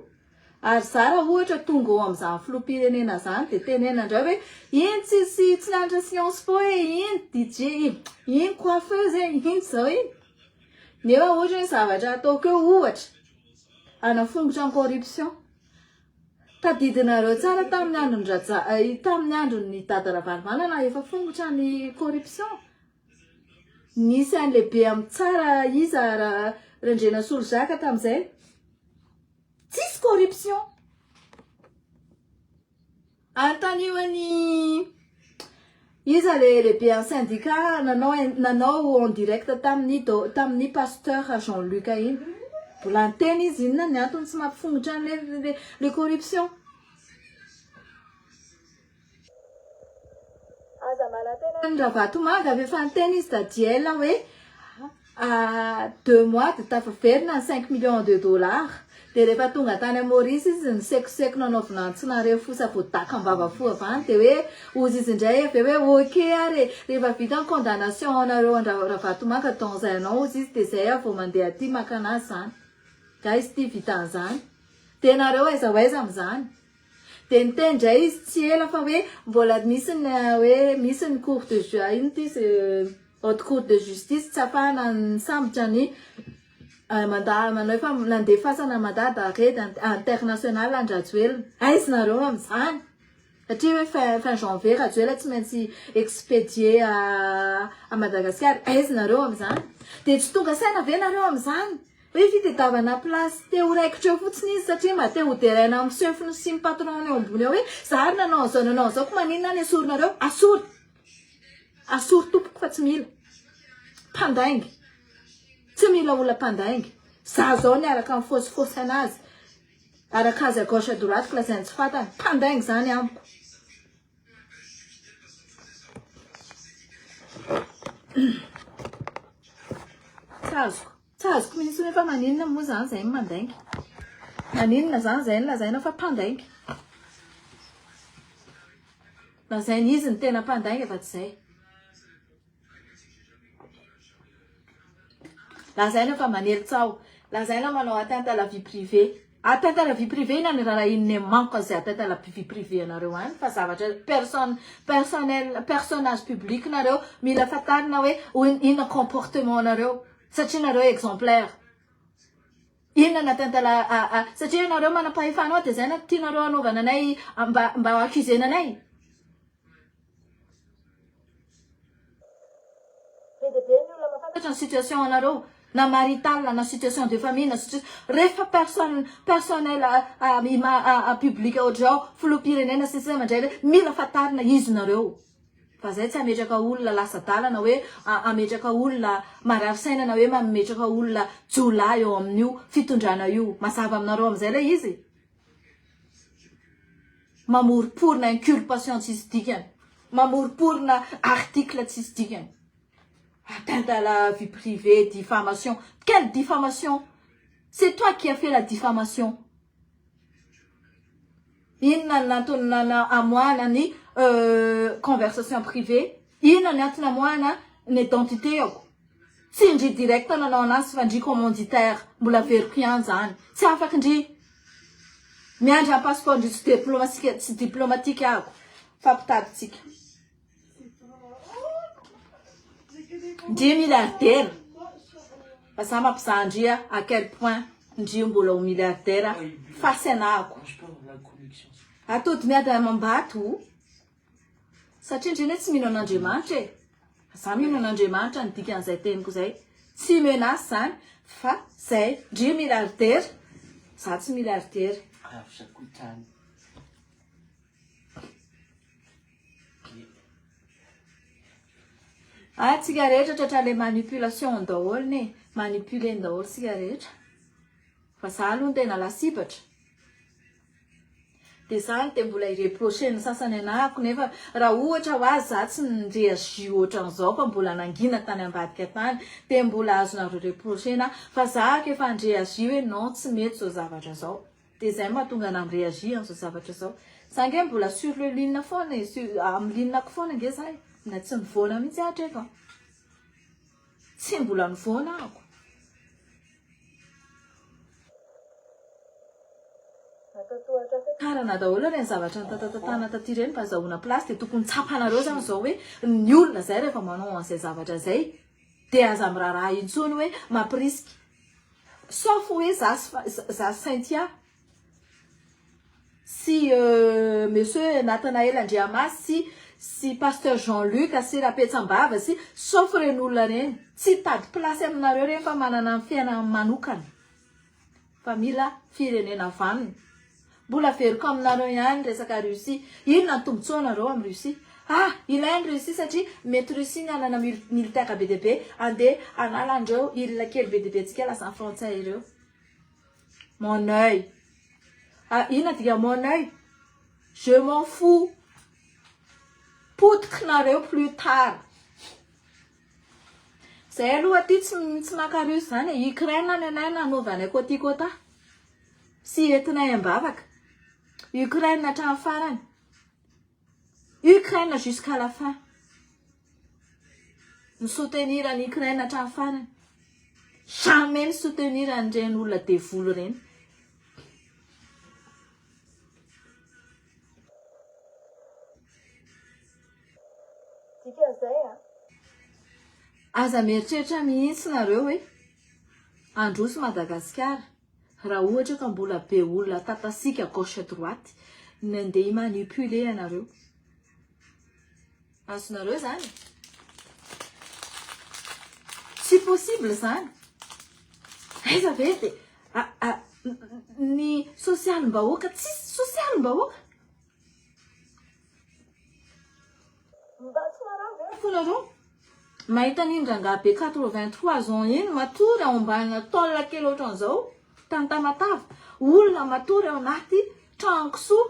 Ary za raha ohatra tonga ao amin'izany filoham-pirenena zany dia tenena indray hoe iny tsy nianatra science po hoe iny DJ, iny coiffeuse, iny zao iny. Nefa ohatra hoe zavatra ataoko eo ohatra anafongotra ny corruption. Tadidinareo tsara tamin'ny andron'ny dada Ravalomanana efa fongotra ny corruption. Nisy an'le be amin'ny tsara iza Rendrena Solozaka tamin'izay. Tsisy corruption. Antanioany iza le be amin'ny syndicat nanao en direct tamin'ny pasteur Jean-Luc iny. Mbola anteny izy inona ny antony tsy mampifongotra le corruption. Aza malatena Ravalomanana avy efa anteny izy tadiela hoe 2 mois dia tafaverina 5 millions de dollars. Dia rehefa tonga tany Maurice izy nisekoseko nanaovana antsinareo fosa voadaka ambava fo avany dia hoe ozy izy indray avy hoe ok ary rehefa vita ny condamnation anareo Ravalomanana dans un an ozy izy dia zay vao mandeha aty maka anazy zany. Ka izy ity vitan'izany. Dia nareo aiza amin'izany. Dia niteny indray izy tsy ela fa hoe mbola misy ny cour de justice haute cour de justice tsy afahana nisambotra ny manao efa nandefasana mandat d'arrêt international an-Rajoelina. Aiza nareo amin'izany. Satria hoe fin janvier Rajoelina tsy maintsy expédier à Madagascar. Aiza nareo amin'izany. Dia tsy tonga saina ve nareo amin'izany. Hoe fitadiavana place teo raikitra eo fotsiny izy satria mba te hoderaina amin'ny sefiny sy ny patron eo ambony eo hoe zary nanao zao ko maninona ny asorinareo. Asory tompoko fa tsy mila mpandaingy. Tsy mila olona mpandaingy. Za zao ny araka amin'ny fosifosy anazy. Araka azy à gauche à droite ko lazainy tsy fatany. Mpandaingy zany amiko. Tsy azoko mihintsy hoe fa maninona moa zany zay mandaingy. Maninona zany zay lazaina fa mpandaingy. Lazainy izy ny tena mpandaingy fa tsy zay. Lazaina fa manelitsao. Lazaina manao atteinte à la vie privée. Atteinte à la vie privée ina ny raha inona manko izay atteinte à la vie privée anareo any fa zavatra personnage public nareo mila fatarina hoe inona comportement nareo satria nareo exemplaire. Inona atteinte à la satria nareo manam-pahefanao dia zay na tianareo anaovana anay mba accusena anay. Be dia be ny olona mahafantatra ny situation anareo. na marital na situation de famille na rehefa personnel public ohatr'izao filoham-pirenena sisa mandray le mila fatarina izy nareo fa zay tsy ametraka olona lasa-dalana hoe ametraka olona marary saina na hoe mametraka olona jola eo amin'io fitondrana io mazava aminareo amin'izay le izy mamoriporina inculpation tsisy dikany mamoriporina article tsisy dikany atteinte à la vie privée, diffamation. Quelle diffamation? C'est toi qui as fait la diffamation. Inna amoana ni conversation privée. Inna natna moana n'identité yoko. Sindri direct na nanas fandri commanditaire mbola verik'an zany. Tsy afaka ndri miandra passeport ndri tsy diplomatique ako. Fampitaditsika. 10 milliardaires. Parce que à quel point ndri mbola au milliardaire face anako. Atody miady mambato. Satria ndri tsy mino an'Andriamanitra e. Za mino an'Andriamanitra ny dikan'izay teniko zay. Tsy menace zany fa zay 10 milliardaires. Za tsy milliardaire. Tsika rehetra tratra le manipulation daholo ne manipule daholo tsika rehetra fa za aloha tena lasipatra de zany de mbola ireproche ny sasany anahako nefa raha ohatra ho azy za tsy nireagir ohatran'izao fa mbola nangina tany ambadika tany de mbola azonareo reprochena fa za kefa nireagir hoe non tsy mety zao zavatra zao de zay mahatonga na mireagir am'izao zavatra zao sange mbola sur le ligne foana amin'ny lignako foana nge zay na tsy nivoana mihitsy atreko tsy mbola nivoana ako karana daholo reny zavatra nitatatana taty reny fa zahoana place de tokony tsapanareo zany zao hoe ny olona zay rehefa manao an'izay zavatra zay de aza miraharaha intsony hoe mampirisky sauf hoe za Saintia si monsieur Nathanaël Andriamasy si pasteur Jean-Luc si Rapetsambava si sauf reny olona reny tsy tady place aminareo reny fa manana ny fiainana manokana fa mila firenena vanina mbola veriko aminareo ihany resaka Russie inona ny tombontsoanareo amin'ny Russie ilainy Russie satria mety Russie ny anana militaire be dia be andeha analandreo ilona kely be dia be tsika lasa frantsay ireo mon œil inona diga mon œil je m'en fous potikinareo plus tard zay aloha aty tsy maka Russie zany Ukraine ny anay nanaovana koty kota sy entinay ambavaka Ukraine hatramin'ny farany Ukraine jusqu'à la fin ny soutenir any Ukraine hatramin'ny farany jamais ny soutenir an'ireny olona devolo reny aza mieritreritra mihitsy nareo hoe androso Madagasikara raha ohatra ka mbola be olona tatasika gauche droite nandeha manipule anareo azonareo zany tsy possible zany aiza ve de ny social-mbahoaka tsisy social-mbahoaka fonareo mahita n'indrangaha be 83 ans iny matory ao ambanina taolina kely ohatran'izao tany Tamatava olona matory ao anaty trano kisoa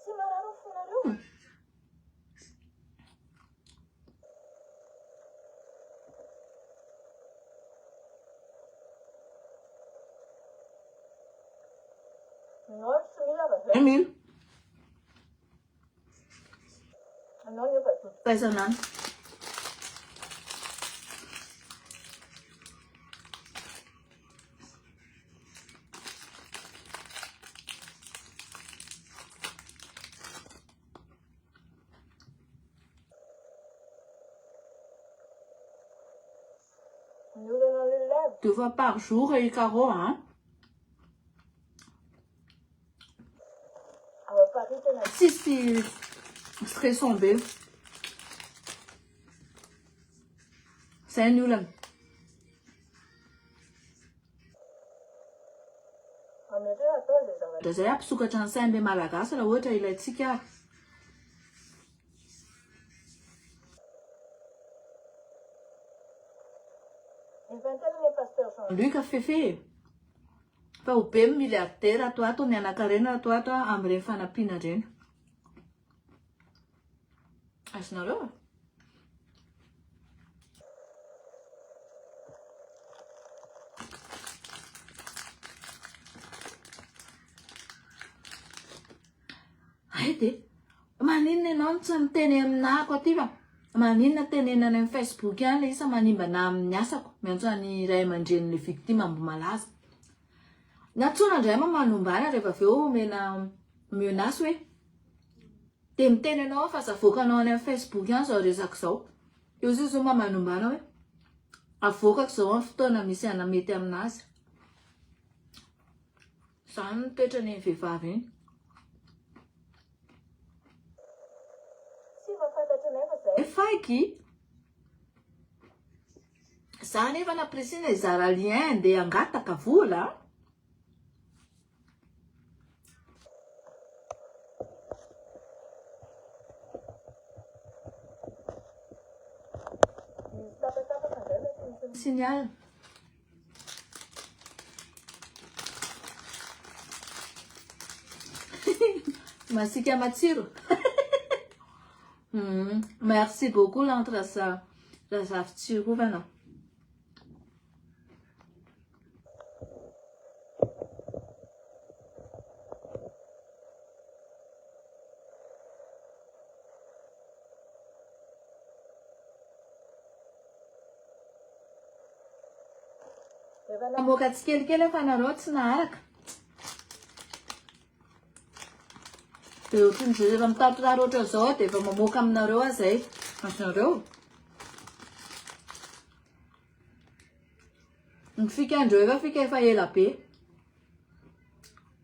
tsy marano fonareo Emil. Pesanan. Deux fois par jour et Caro, hein? Tsisy stressant be. Zay ny olana. Zay ampisokatra ny sain'be malagasy raha ohatra ilaitsika ary. Luc Fefe fa ho be milliardaire ato mianakarena ato amin'ireny fanampiana ireny. Azonareo? Haide, maninona ianao tsy miteny aminako aty fa maninona tenenana amin'ny Facebook ihany le isa manimba na amin'ny asako miantso ny ray aman-dren'le victime mbo malaza. Natsona indray manombana rehefa avy eo mena menace hoe de miteny anao fa zavoakanao any amin'ny Facebook ihany zao resaka zao. Io zao manombana hoe avokako zao amin'ny fotoana misy anamety aminazy. Zany ny toetrany vehivavy iny. Faiky za nefa napresina izara lien de angataka vola. Signal. Masika matsiro. Merci beaucoup l'entrazavitsiro vanao. Namoaka tsikelikely fanareo tsy naharaka. De ohatrin'izay rehefa mitatorary oatra zao de efa mamoaka aminareo azay. Azonareo? Ny fikandreo efa fika efa ela be.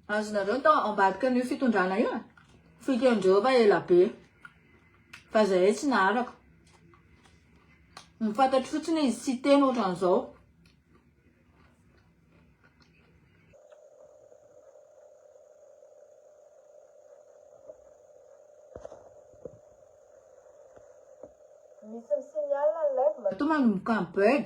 Azonareo tao ambadika an'io fitondrana io. Fikandreo efa ela be. Fa zay tsy naharaka. Mifantatry fotsiny izy tsy teny ohatran'izao. Tu manomboka ny bug.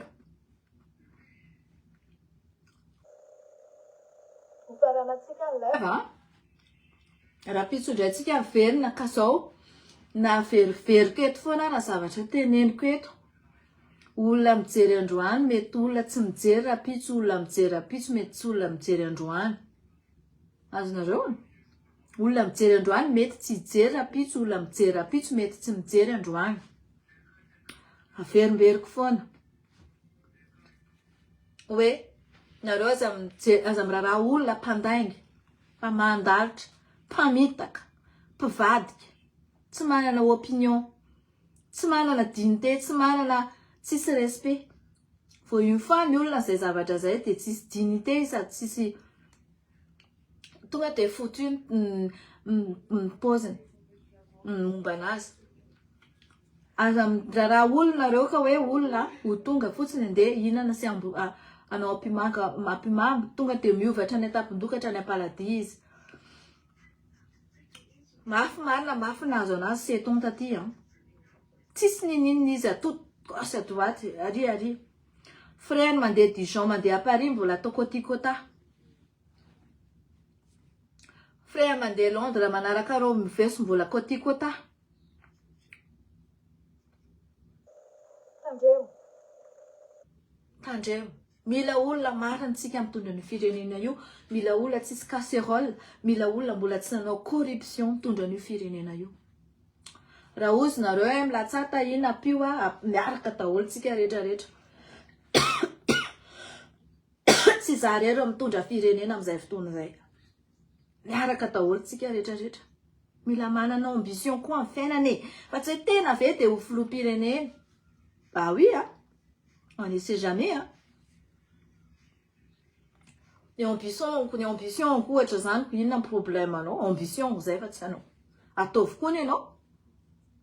Raha pitsodratsika verina ka zao na veriveriko eto foana raha zavatra teneniko eto. Olona mijery androany mety olona tsy mijery raha pitso, olona mijery raha pitso mety tsy olona mijery androany. Azonareo? Olona mijery androany mety tsy hijery raha pitso, olona mijery raha pitso mety tsy mijery androany. Averimberiko foana. Hoe nareo aza miraraha olona mpandaingy, mpamandalitra, mpamitaka, mpivadika, tsy manana opinion, tsy manana dignité, tsy manana tsisy respect. Vao une fois ny olona zay zavatra zay de tsisy dignité sady tsisy tonga de foutu ny pauziny momba anazy. Aza miraraha olona reo ka hoe olona ho tonga fotsiny nde inana sy anao ampimamby tonga de miovatra ny etapindokatra ny ampaladia izy. Mafy marina mafy nahazo anazy sy eton taty. Tsisy ninina izy ato gauche à droite ary. Frère mandeha Dijon mandeha à Paris mbola atao kotikota. Frère mandeha Londres manaraka reo miveso mbola kotikota. Tandremo. Mila olona marina tsika mitondra ny firenena io. Mila olona tsisy casserole. Mila olona mbola tsy nanao corruption mitondra ny firenena io. Raha ozy nareo milatsata ina pio miaraka daholo tsika rehetrarehetra. Tsy zary reo mitondra firenena amin'izay fotoana izay. Miaraka daholo tsika rehetrarehetra. Mila manana ambition koa amin'ny fiainana. Fa tsy tena ve de ho filoham-pirenena. Bah oui, on ne sait jamais. Ny ambition koa ohatra zany inona problème anao? Ambition zay fa tsy anao. ataovy koa ny ianao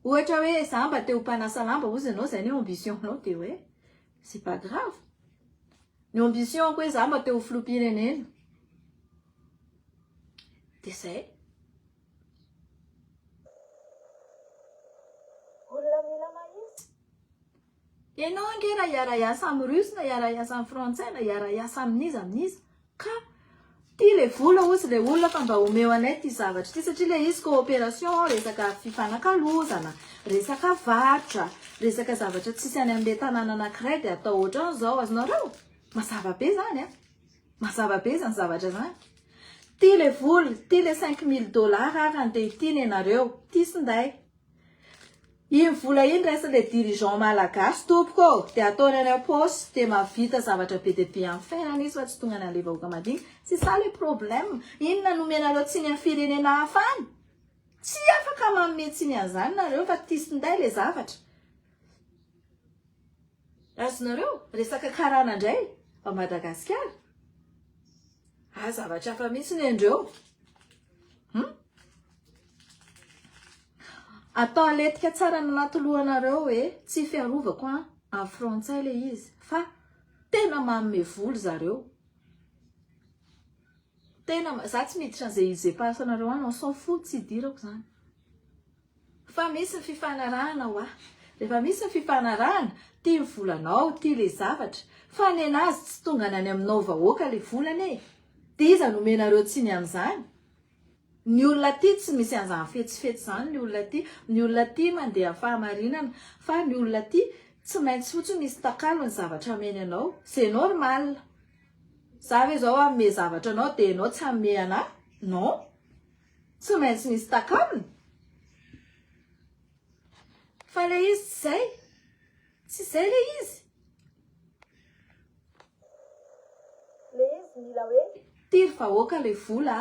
ohatra hoe za mba te ho mpanasa lamba ozy ianao zay ny ambition-nao de hoe c'est pas grave ny ambition ko hoe za mba te ho filoham-pirenena de zay ianao ange raha hiara-iasa amin'ny russe na hiara-iasa amin'ny frantsay na hiara-iasa amin'iza ka ty le vola ozy le olona fa mba omeo anay ty zavatra ty satria le izy coopération resaka fifanakalozana resaka varotra resaka zavatra tsisy any amin'le tanàna anankiray de atao ohatran'izao azonareo mazava be zany a mazava be zany zavatra zany ty le vola ty le 5 000 $ ary andeha itiny ianareo ty sinday iny vola iny resa le dirigeant malagasy tompoko de ataony any am-paosy de mahavita zavatra be de be amin'ny fiainana izy fa tsy tonga an'le vahoaka madinika c'est ça le problème inona nomenareo tsy ny amin'ny firenena hafa any tsy afaka manome tsiny an'izany nareo fa tisinday le zavatra azonareo resaka karana indray a Madagasikara zavatra hafa mihitsy ny andreo atao aletika tsara nanaty lohanareo hoe tsy fiarovako amin'ny frantsay le izy fa tena manome voly zareo tena za tsy miditra an'izay izy pasanareo any on s'en fout tsy hidirako zany fa misy ny fifanarahana ho rehefa misy ny fifanarahana tia ny volanao tia le zavatra fa ny anazy tsy tonga nany aminao vahoaka le volany de iza nomenareo tsiny amin'izany ny olona ty tsy misy an'izany fetsifetsy zany ny olona ty mandeha fahamarinana fa ny olona ty tsy maintsy fotsiny misy takalo ny zavatra ameny anao c'est normal za hoe zao ame zavatra anao de anao tsy ame ana non tsy maintsy misy takalony fa le izy tsy zay le izy mila hoe tiry vahoaka le vola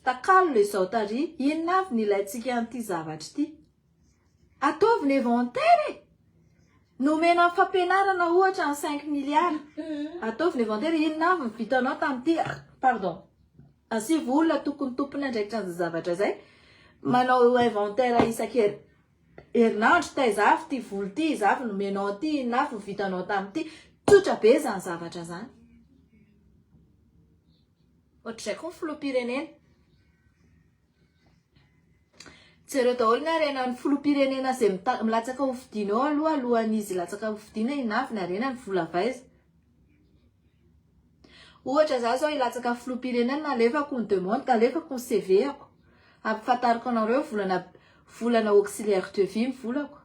takalo le zao tary inona avy ny ilayntsika an'ity zavatra ty ataovy ny inventaire nomena amin'ny fampianarana ohatra ny 5 milliards ataovy ny inventaire inona avy ny vitanao tamin'ity pardon asivy olona tokony tompony andraikitra ny zavatra zay manao inventaire isan-herinandro taiza avy ty voly ty izy avy nomenao ty inona avy ny vitanao tamin'ity tsotra be zany zavatra zany ohatr'izay koa ny filoham-pirenena jereo daholo ny arena ny filoham-pirenena zay milatsaka ho fidinao aloha alohan'izy latsaka ho fidina inavy ny arena ny vola vaiza ohatra za zao ilatsaka filoham-pirenena nalefako ny demande ka alefako ny CV ako ampifantariko anareo volana auxiliaire de vie mivolako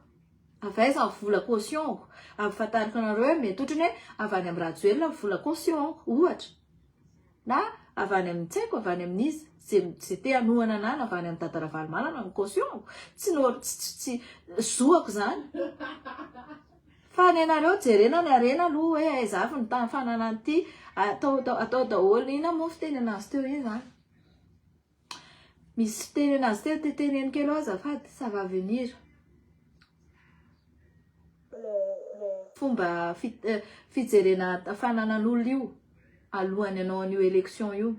avaiza ny vola cautionko ampifantariko anareo mety otrany hoe avy any amin'ny rajoelona ny vola cautionko ohatra na avy any amin'ny tsaiko avy any amin'izy zay te hanohana anany avy any amin'ny dadaravalmalana ny cautionko tsy zoako zany fa ny anareo jerena ny arena aloha hoe aiza avy ny tany fananany ty atao daholo ina moa fiteny anazy teo iny zany misy fiteny anazy teo teteneny kely ao azafady ça va venir fomba fijerena fananan'olona io alohan'ny anao an'io élection io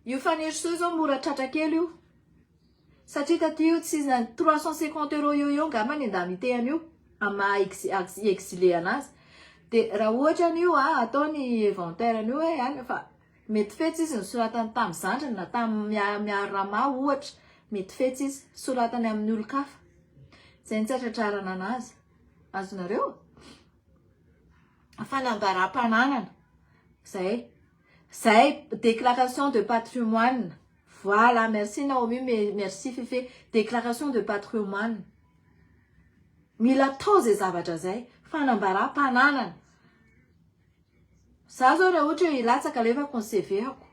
io fanirisoa zao mora tratra kely io satria taty io tsy 350 € io ngamba ny indemnité an'io ama exilé anazy de raha ohatra an'io ataony inventaire an'io hoe any fa mety fetsy izy nisoratany tamin'ny zandrany na tamin'ny miarama ohatra mety fetsy izy soratany amin'ny olo-kafa zay ny tsatratrarana anazy azonareo fanambaram-pananana zay déclaration de patrimoine voilà merci Naomi merci Fife déclaration de patrimoine mila tao zay zavatra zay fanambaram-pananana za zao raha ohatra ilatsaka alefako ny CV ako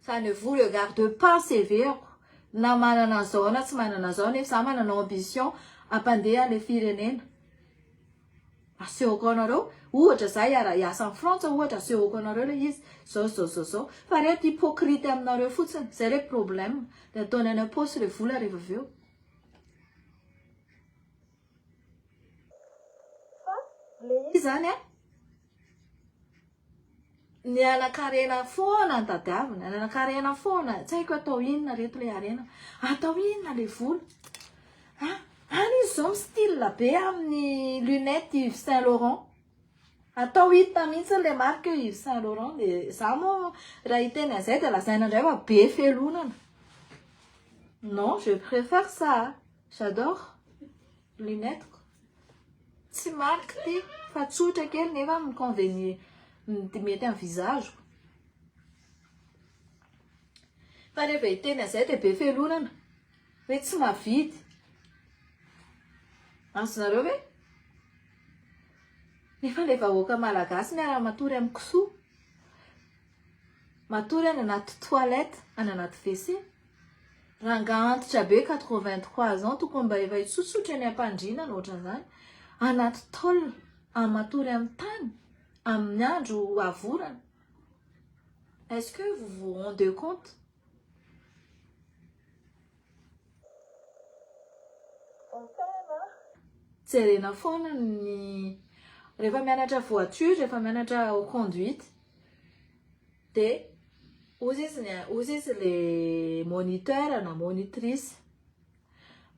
ça ne vous regarde pas CV ako na manana zao na tsy manana zao nefa za manana ambition ampandeha le firenena asehoko anareo ohatra za hiasa amin'ny Frantsa ohatra asehoko anareo le izy zao fa reto hypocrite aminareo fotsiny zay le problème de ataony any am-paosy le vola rehefa avy eo le izy zany ny anakarena foana ny tadiavina, ny anakarena foana, tsy haiko atao inona reto le arena, atao inona le vola. Any izy zao style be amin'ny lunette Yves Saint Laurent. Atao hita mihitsy le marque Yves Saint Laurent, de za moa raha hiteny an'izay de lazaina indray fa be felonana. Non, je préfère ça. J'adore lunettes. Tsy marque ty, fa tsotra kely nefa mi-convenir, mety amin'ny visage. Fa rehefa hiteny an'izay de be felonana, hoe tsy mavidy. Azonareo ve? Nefa le vahoaka malagasy miara-matory amin'ny kisoa. Matory any anaty toilette, any anaty WC. Ranga antitra be 83 ans, tokony mba efa hitsotsotra ny ampandriana ohatran'izany. Anaty taolina, matory amin'ny tany, amin'ny andro avorana. Est-ce que vous vous rendez compte? Jerena foana ny rehefa mianatra voiture, rehefa mianatra conduite, de ozy izy le moniteur na monitrice.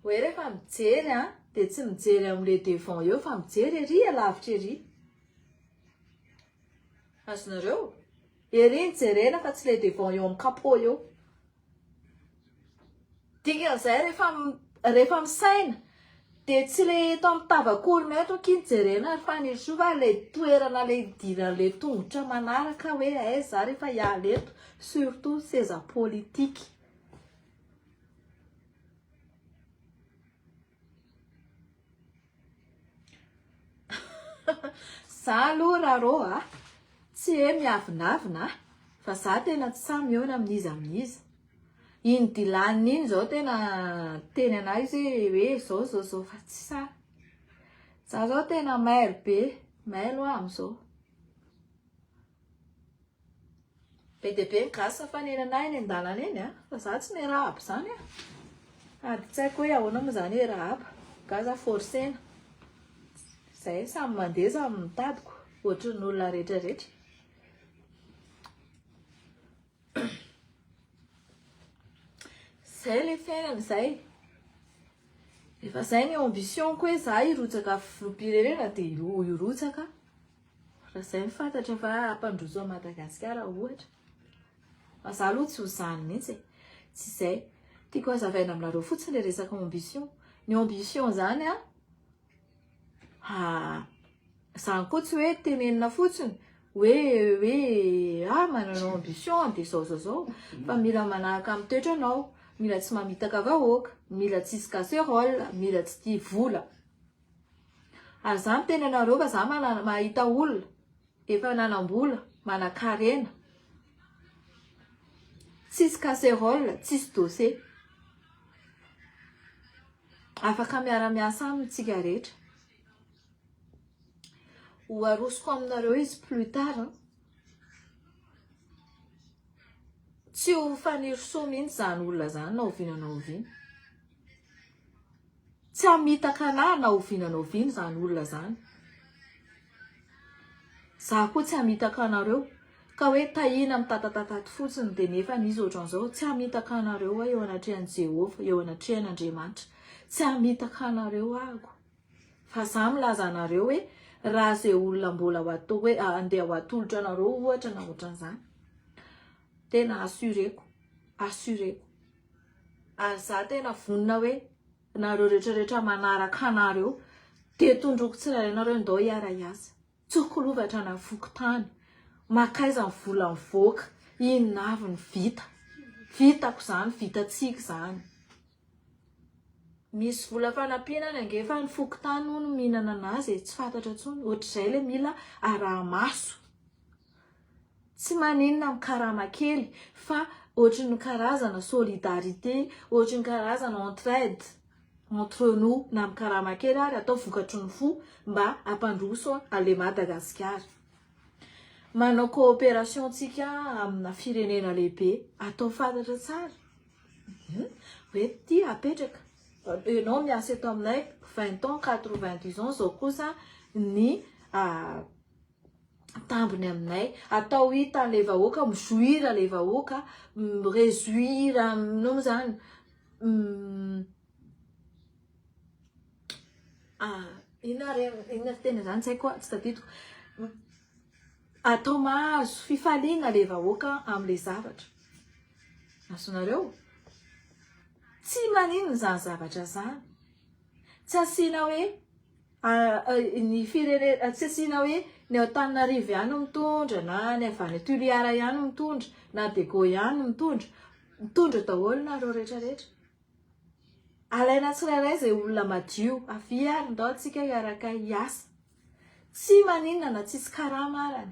Hoe rehefa mijery de tsy mijery amin'le devant eo fa mijery ery alavitra ery. Azonareo? Ery ny jerena fa tsy le devant eo amin'ny capot eo. Dikan'izay rehefa misaina de tsy le eto amin'ny tavakorona eto aky jerena fa ny soa le toerana le idirana le tongotra manaraka hoe aiza rehefa hiala eto, surtout seza politique. Za aloha raha rô tsy hoe miavinavina fa za tena tsy sahy mihaona amin'izy. Iny dilaniny iny zao tena teny anahy izy hoe zao fa tsy sahy. Za zao tena mailo be, mailo amin'izao. Be dia be ny gasy fanenanahy eny an-dalana eny fa za tsy miarahaba zany Ady tsy haiko hoe ahoana moa zany rahaba, gaza forcena. Zay samy mandeha samy mitadiko, ohatran'ny olona rehetrarehetra. Zay le fiainana zay. Efa zay ny ambition ko hoe za hirotsaka filoham-pirenena de hirotsaka. Raha zay ny fantatra fa hampandroso a Madagasikara ohatra. Fa za aloha tsy ho zany mihitsy. Tsy zay. Tiako hazavaina aminareo fotsiny le resaka ambition. Ny ambition zany zany koa tsy hoe tenenina fotsiny hoe manana ambition de zao. Fa mila manahaka amin'ny toetranao, mila tsy mamitaka vahoaka, mila tsy hisy casserole, mila tsy tia vola. Ary za miteny anareo fa za mahita olona efa nanam-bola, manan-karena, tsisy casserole, tsisy dossier. Afaka miara-miasa aminy tsika rehetra. Ho arosoko aminareo izy plus tard. Tsy ho faniriso mihitsy zany olona zany na oviana na oviana. Tsy hamitaka anahy na oviana na oviana zany olona zany. Za koa tsy hamitaka anareo ka hoe tahina mitatataty fotsiny de nefa nisy ohatran'izao. Tsy hamitaka anareo eo anatrehan'i Jehovah, eo anatrehan'Andriamanitra. Tsy hamitaka anareo ahako. Fa za milaza anareo hoe raha izay olona mbola ho atao hoe andeha ho atolotra anareo ohatra na ohatran'izany. Tena assureko. Ary za tena vonina hoe nareo rehetrarehetra manaraka anareo de tondroko tsirairay nareo ndao hiara-hiasa. Tsokolovatra na fokotany. Makaiza ny vola mivoaka. Inona avy ny vita. Vitako zany, vitatsika zany. Misy vola fanampiana angefa ny fokotany no mihinana anazy tsy fantatra intsony. Ohatr'izay le mila ara-maso. Tsy maninona amin'ny karama kely fa ohatran'ny karazana solidarité, ohatran'ny karazana entraide entre nous na amin'ny karama kely ary atao vokatry ny fo mba hampandroso ale Madagasikara. Manao coopération tsika amina firenena lehibe atao fantatra tsara. Hoe ty apetraka. Enao miasa eto aminay 20 ans, 90 ans, zao kosa ny tambony aminay atao hita le vahoaka mijoira le vahoaka réjouir no zany inona tena zany tsy haiko tsy tadidiko atao mahazo fifaliana le vahoaka am'le zavatra azonareo tsy maninona zany zavatra zany tsy asiana hoe ny firenena tsy asiana hoe ny Antananarivo ihany mitondra na ny avy any Toliara ihany mitondra na Dego ihany mitondra daholo nareo rehetrarehetra alaina tsirairay zay olona madio avy ndao atsika hiaraka hiasa tsy maninona na tsisy karama arany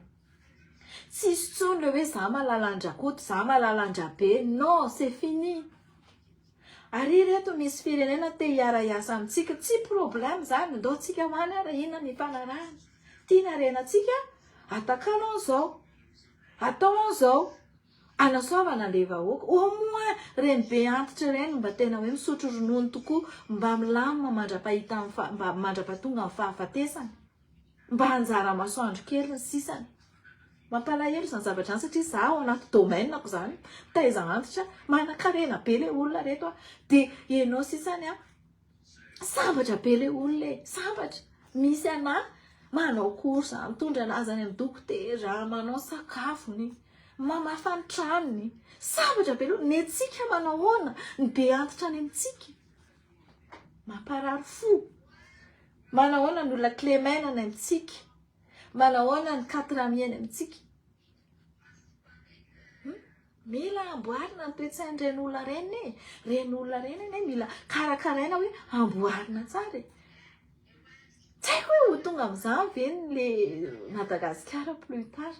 tsisy tsony le hoe za malalandrakoto za malalandrabe non c'est fini ary reto misy firenena te hiara hiasa amitsika tsy problème zany ndao tsika hoany ara inona ny fanarahana tiana renatsika atakanao an'izao atao an'izao anasoavana le vahoaka au moins reny be antitra reny mba tena hoe misotro ronono tokoa mba milamina mandrapahita mba mandrapatonga amin'ny fahafatesana mba hanjara masoandro kely ny sisany mampalahelo zany zavatra zany satria za ao anaty domainako zany taiza antitra manan-karena be le olona reto de ianao sisany sambatra be le olona sambatra misy ana manao korsa mitondra anazy any amin'ny dokotera manao sakafony mamafany tranony sambatra be le ny atsika manao hoana ny be antitra any amintsika mamparary fo manao hoana ny olona Clémène any amintsika manao hoana ny 4 ami any amintsika mila amboarina ny toe-tsain'ireny olona reny olona reny mila karakaraina hoe amboarina tsara tsy haiko hoe ho tonga amin'izany veny le Madagasikara plus tard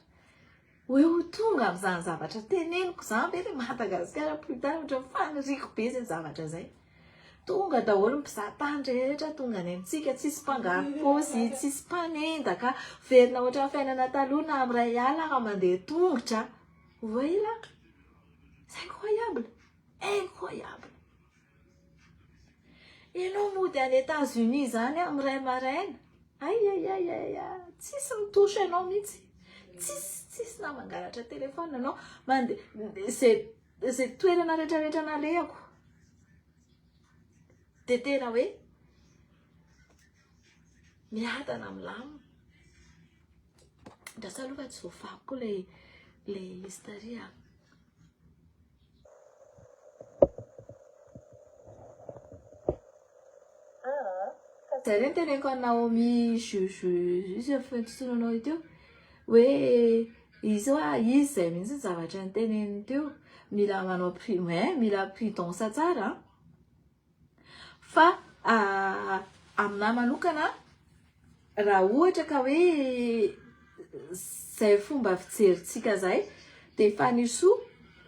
hoe ho tonga amin'izany zavatra teneniko zany ve le Madagasikara plus tard ohatra faniriko be zay zavatra zay tonga daholo ny mpizahatany rehetra tonga any amintsika tsisy mpangary paosy tsisy mpanendaka verina ohatra ny fiainana taloha amin'ray alina mandeha tongotra voila c'est incroyable ianao mody any États-Unis zany amin'ray maraina ay tsisy mitosy ianao mihitsy tsisy na mangalatra telefona anao mandeha zay toerana rehetrarehetra nalehako de tena hoe miadana milamina ndrasa aloha fa tsy voafako koa le historia zay teneniko Naomi Jojo fentsonanao teo hoe izy zay mihitsy zavatra ny teneniny teo mila manao mila prudence tsara fa aminahy manokana raha ohatra ka hoe zay fomba fijeritsika zay de fanisoa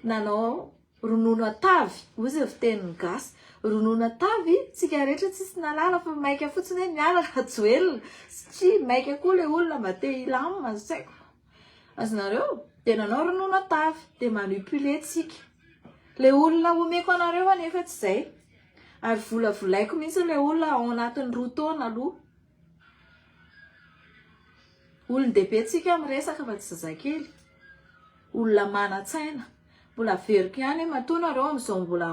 nanao ronono atavy ozy fiteniny gasy ronono atavy tsika rehetra tsisy nalala fa maika fotsiny hoe miaraka joelona satria maika koa le olona mba te hilamina saiko azonareo de nanao ronono atavy de manipule tsika le olona omeko anareo anefa tsy zay ary volavolaiko mihitsy le olona ao anatin'ny 2 taona aloha olon-dehibe tsika miresaka fa tsy zazakely olona mana-tsaina mbola veriko ihany matoa nareo am'izao mbola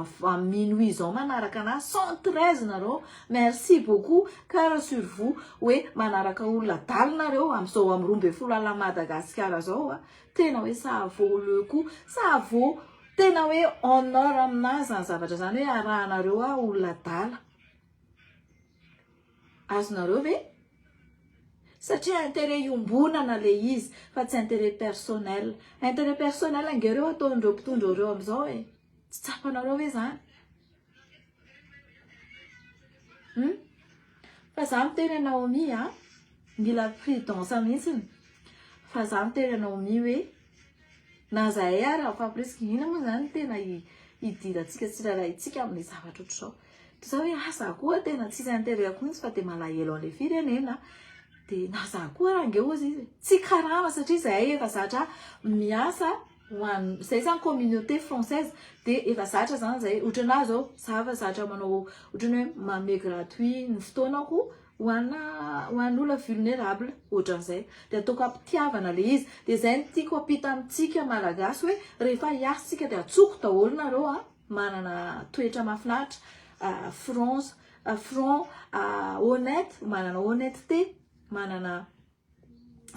minuit zao manaraka anazy 113 nareo merci beaucoup cara sur vous hoe manaraka olona daly nareo am'izao am 12 ala Madagasikara zao tena hoe sahavo leko sahavo tena hoe honor aminazy zany zavatra zany hoe arahanareo olona dala azonareo ve satria intérêt iombonana le izy fa tsy intérêt personnel angereo ataondreo mpitondra reo am'izao tsy tsapanareo hoe zany fa za miteny Naomi mila prudence mihitsiny fa za miteny Naomi hoe na zahay ara fa presque ina moa zany tena hidirantsika tsirairay itsika amin'ny zavatra ohatr' zao de za hoe asa koa tena tsisy intérêt ako mihitsy fa de malahelo an'le firenena de na za koa raha ngeo izy tsy karama satria zahay efa zatra miasa hoan zay zany communauté française de efa zatra zany zay ohatrana zao za fa zatra manao ohatrany hoe mame gratuit ny fotoanako ho an'olona vulnérable ohatran'izay dia ataoko ampitiavana le izy dia izay no tiako ampita amintsika malagasy hoe rehefa hiasitsika dia atsoko daholo nareo a manana toetra mahafinaritra front honnête manana honnêteté manana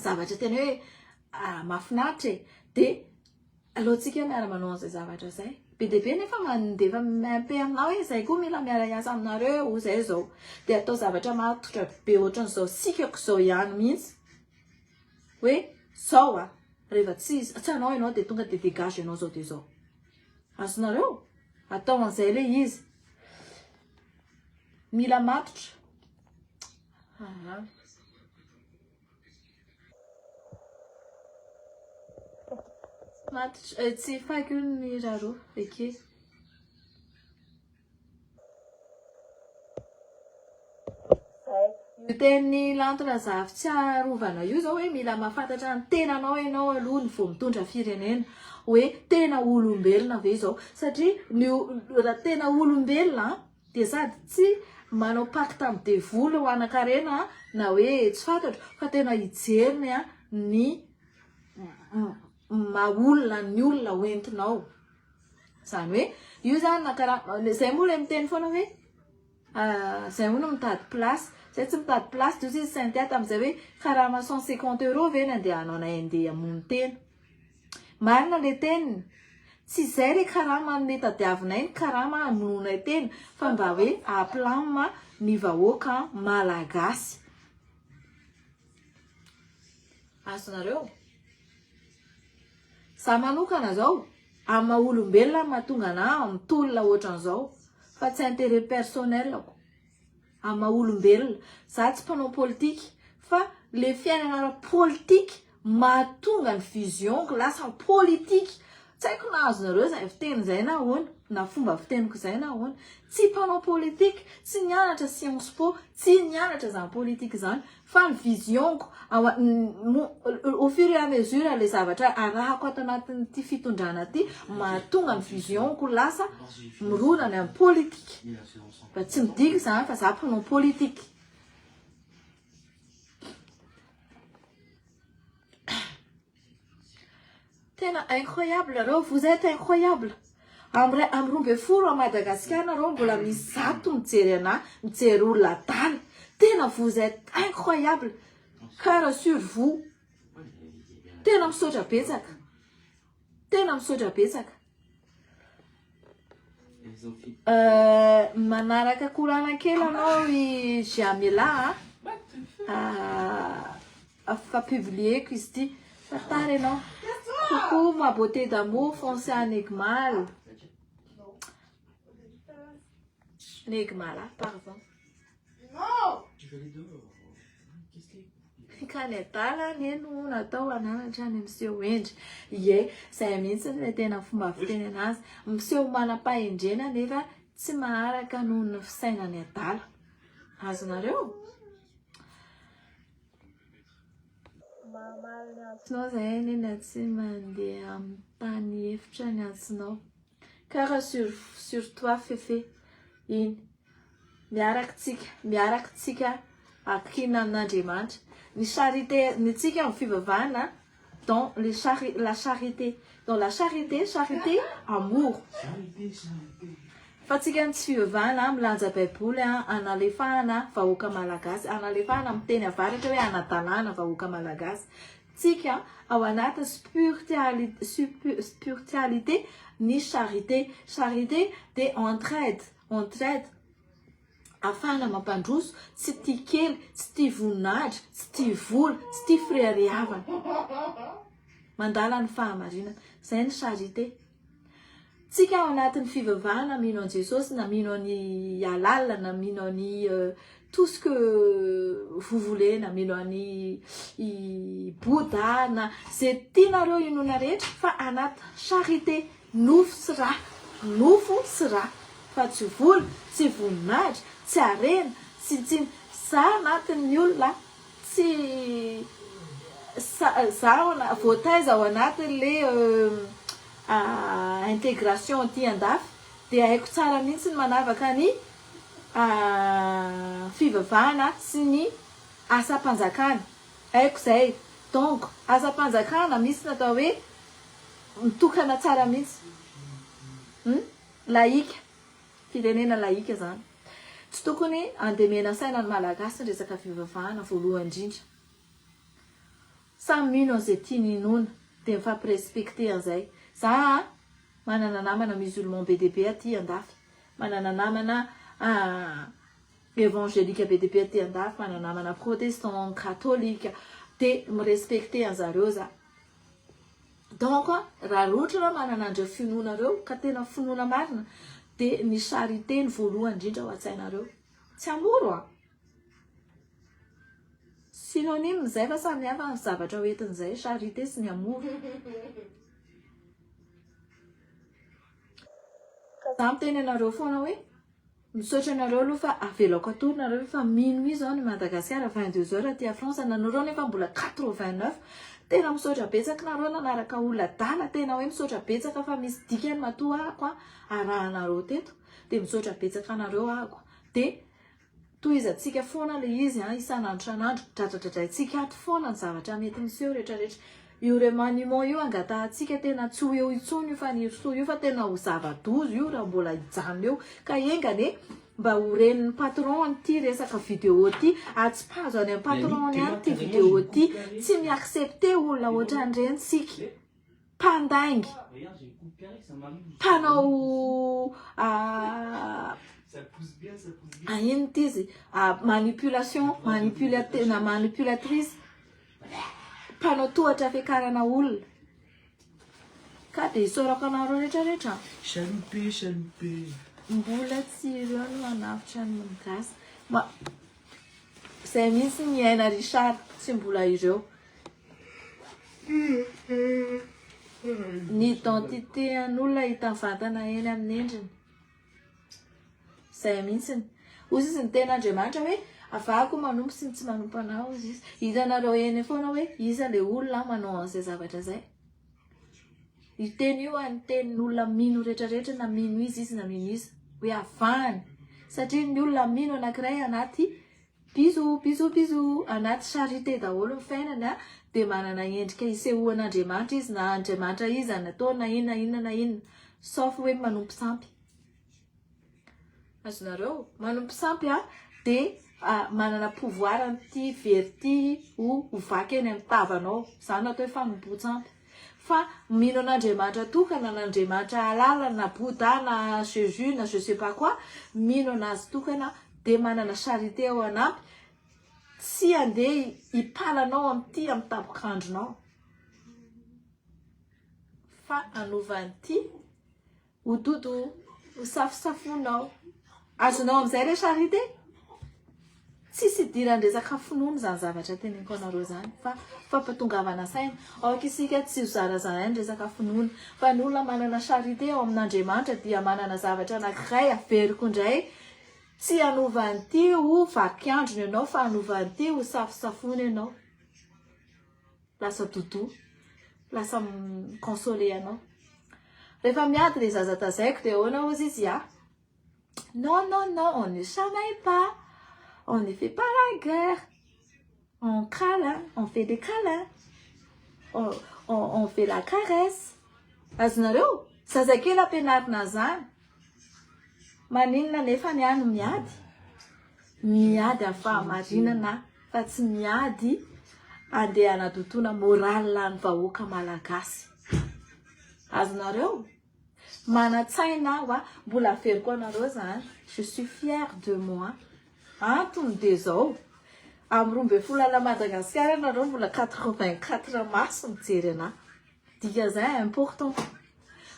zavatra tena hoe mahafinaritra e dia alohantsika miara-manao an'izay zavatra izay be dia be nefa mandefa mampe aminao hoe izay koa mila miara-iasa aminareo izay zao dia atao zavatra matotra be ohatran'izao sikako izao ihany mihitsy hoe zao a rehefa tsy anao ianao dia tonga dia dégage ianao zao dia zao azonareo atao an'izay le izy mila matotra matotra tsy faiko io ny raro eke io teny lanitra zavy tsy arovana io zao hoe mila mahafantatra ny tenanao ianao aloha ny vao mitondra firenena hoe tena olombelona ve zao satria raha tena olombelona dia sady tsy manao pacte amin'ny devoly ho anan-karena na hoe tsy fantatro fa tena hijeriny ny maolona ny olona hoentinao zany hoe io zany zay moa le miteny foana hoe zay moa no mitady place zay tsy mitady place dia izy syndiate amin'izay hoe karama 150 € ve ny andehanao na andeha hamono tena marina le teniny tsy izay le karama ny tadiavinay ny karama hamononay tena fa mba hoe aplamma ny vahoaka malagasy azonareo za manokana zao amin'ny maha-olombelona mahatonga ana mitolona ohatran'izao fa tsy intérêt personnel ako amin'ny maha-olombelona za tsy mpanao politika fa le fiainana ara-politika mahatonga ny visionko lasa politika tsy haiko na azonareo zay fiteny zay na ahoana na fomba fiteniko zay na ahoana tsy mpanao politika tsy nianatra sciences po tsy nianatra zany politika zany fa ny visionko au fur et à mesure le zavatra arahako ato anatin'ity fitondrana ty mahatonga ny visionko lasa mironany amin'ny politika fa tsy midiky zany fa za mpanao politika tena incroyable areo vous êtes incroyable amin'ny 12 à Madagascar nareo mbola misy zato mijery ana mijery olona tala tena vous êtes incroyable cara sur vous tena misaotra betsaka manaraka korana kely anao i Jamila fa publieko izy ty fatary anao coucou ma beauté d'amour foncé en Enigmal pardon kanetala neno natao ananatra any miseho endry ie zay mihitsy le tena fomba fiteny anazy miseho manam-pahendrena nefa tsy maharaka noho ny fisainany adala azonareo mamarina antsinao zay neny tsy mandeha amin'ny tany efitra ny antsinao kara sur toi fefe iny miaraka tsika akina amin'Andriamanitra ny charité ny tsika amin'ny fivavahana dans la charité dans la charité amour fa tsika ny tsy fivavahana milanja baiboly analefahana vahoaka malagasy analefahana amin'ny teny avaratra hoe anatanana vahoaka malagasy tsika ao anaty spiritualité ny charité de entraide afahana mampandroso tsy tia kely tsy tia voninahitra tsy tia vola tsy tia freriavana mandala ny fahamarinana zay ny charité tsika ao anatin'ny fivavahana mino an Jesosy na mino any Alala na mino any tout ce que vous voulez na mino any Bouddha na zay tianareo inona rehetra fa anaty charité nofo sy raha fa tsy vola tsy voninahitra tsy arena tsy za anatin'ny olona tsy za voataiza ao anatin'le intégration ty andafy dia haiko tsara mihitsy ny manavaka ny fivavahana sy ny asam-panjakana haiko zay donc asam-panjakana misy natao hoe mitokana tsara mihitsy laïque firenena laïque zany tsy tokony andemena saina ny malagasy ny resaka fivavahana voalohany indrindra samy mino an'izay tiany inona dia mifampirespekte an'izay za manana namana musulman be dia be aty andafy manana namana évangélika be dia be aty andafy manana namana protestant catholique dia mirespekte an'zareo za donc raha loatra manana andreo finoanareo ka tena finoana marina dia ny charité ny voalohany indrindra ho an-tsainareo tsy amoro synonyme zay fa samy hafa ny zavatra hoentin'izay charité sy ny amoro ka za miteny anareo foana hoe misaotra anareo aloha fa avelako atory nareo fa minuit zao ny Madagasikara 22 heures aty France nanareo nefa mbola 89 tena misaotra betsaka nareo nanaraka olona dala tena hoe misaotra betsaka fa misy dikany matoa ako arahanareo teto dia misaotra betsaka anareo ako dia tohizatsika foana le izy isan'andro san'andro dradradradraitsika ato foana ny zavatra mety miseho rehetrarehetra io remaniement io angatahantsika tena tsy ho eo intsony io fa ny so io fa tena ho zava-dozo io raha mbola hijanona eo ka engane mba ho renin'ny patron ty resaka vidéo ty atsy-pahazo any amin'ny patron any ty vidéo ty tsy miaccepte olona ohatran'ireny pandaingy panao ino ty izy manipulation manipulatrice panao tohatra fiakarana olona ka dia hisaorako anareo rehetrarehetra Chaloupé. mbola tsy ireo no manavitra ny gasy izay mihitsy ny aina Richard tsy mbola ireo ny identité an'olona hita mivantana eny amin'ny endriny izay mihitsiny ozy izy ny tena Andriamanitra hoe avako manompo sy tsy manompo anao izy hitanareo eny foana hoe iza le olona manao an'izay zavatra zay iteny io any tenin'olona mino rehetrarehetra na mino izy na mino izy hoe avany satria ny olona mino anankiray anaty bizo anaty charité daholo ny fiainany dia manana endrika isehoan'Andriamanitra izy na Andriamanitra izy natao na inona sauf hoe manompo sampy azonareo manompo sampy dia manana pouvoir an'ity verity ho vaky eny amin'ny tavanao zany atao hoe fanompo-tsampy fa mino an'Andriamanitra tokana n'Andriamanitra halala na Bouddha na Jésus na je sais pas quoi mino anazy tokana dia manana charité ao anampy tsy andeha hipalanao amin'ity amin'ny tapokandronao fa anovan'ity ho dodo ho safosafonao azonao amin'izay le charité tsisy idiran'ny resaka finoana zany zavatra teneniko anareo zany fa fampatongavana saina aoka isika tsy ho zarazara ny resaka finoana fa ny olona manana charité ao amin'Andriamanitra dia manana zavatra anankiray averiko indray tsy anovan'ity ho vakiandrony ianao fa anovan'ity ho safosafony ianao lasa dodo lasa consolé anao rehefa miady le zaza tazaiko dia ahoana ozy izy non on ne chamaille pas on ne fait pas la guerre on câlin on fait des câlins on fait la caresse azonareo zazakely ampianarina zany maninona nefa ny ano miady amin'ny fahamarinana fa tsy miady andeha anadotoana moral ny vahoaka malagasy azonareo manatsaina aho mbola averiko anareo zany je suis fière de moi antony dia zao amin'ny 12 Madagasikara nareo mbola 84 mars mijery anahy dika zay important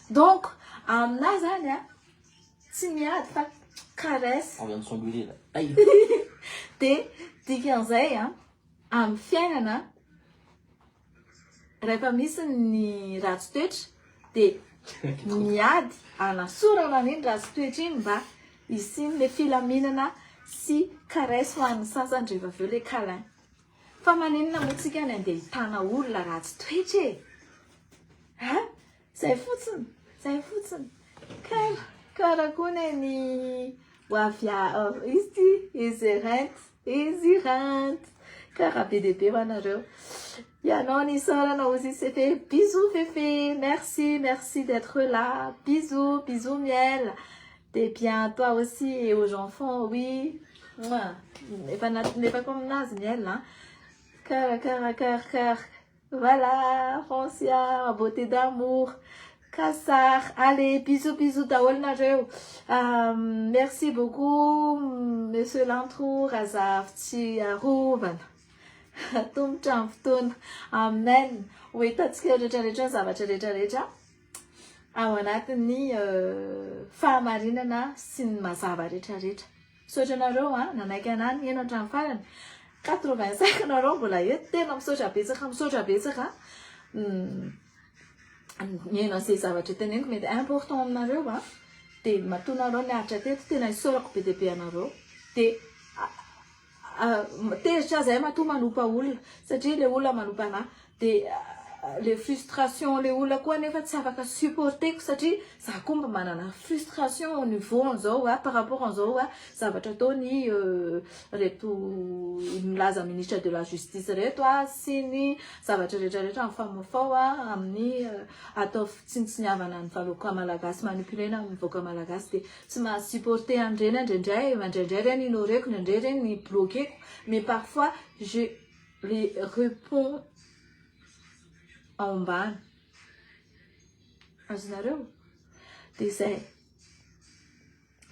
donc aminahy zany tsy miady fa caresse on vient de s'engueuler là dia dikan'izay amin'ny fiainana rehefa misy ny ratsy toetra dia miady anasorana an'iny ratsy toetra iny mba isiny le filaminana sy caresse ho an'ny sasany rehefa aveo le câlin fa maninona moa tsika ny andeha hitana olona ratsy toetra zay fotsiny karakoa ny Wafia, izy renty. Karaha be dia be ho anareo. Ianao ni sœur aussi c'est fait. Bisous Féfé, merci d'être là. Bisous miel. T'es bien toi aussi et aux enfants, oui. N'est pas comme Naz miel, hein. Cœur. Voilà, Francia, beauté d'amour. Kassar, allez, bisous daholo nareo. Merci beaucoup, monsieur Lantrou, Razaf, Tsiarovan. Tomtrano fotoana. Amen. Ho hitantsika rehetrarehetra ny zavatra rehetrarehetra ao anatin'ny fahamarinana sy ny mazava rehetrarehetra. Misaotra anareo nanaiky anay ny enatra amin'ny farany 85 anareo mbola eto tena misaotra betsaka. Mihaino an'izay zavatra teneniko mety important aminareo dia mahatonareo niaritra teto tena isaorako be dia be anareo dia tezitra zay mahatonga manompa olona satria le olona manompa anahy dia les frustrations le olona koa nefa tsy afaka supporteko satria za koa mba manana frustration au niveau an'izao par rapport an'izao zavatra ataony reto milaza ministre de la justice reto sy ny zavatra rehetrarehetra mifamafao amin'ny atao fitsinitsiniavana ny vahoaka malagasy manipulena amin'ny vahoaka malagasy dia tsy mahasupporter andreny indraindray reny inoreko indraindray reny ny bloqueko mais parfois je les réponds ambany azonareo dia zay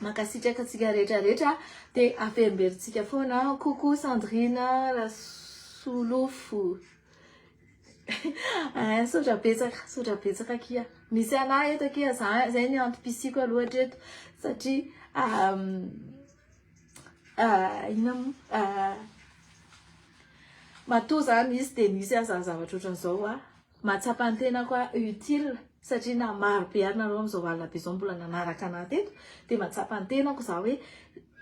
makasitraka atsika rehetrarehetra dia aferimberitsika foana. Coucou Sandrine Rasolofo. Saotra betsaka kia misy anahy eto kia zay ny antom-pisiko aloha hatreto satria matoa zany izy dia misy zavatra ohatran'izao mahatsapa ny tena koa utile satria na maro be ary nareo amin'izao alina be izao mbola nanaraka anahy teto dia mahatsapa ny tenako za hoe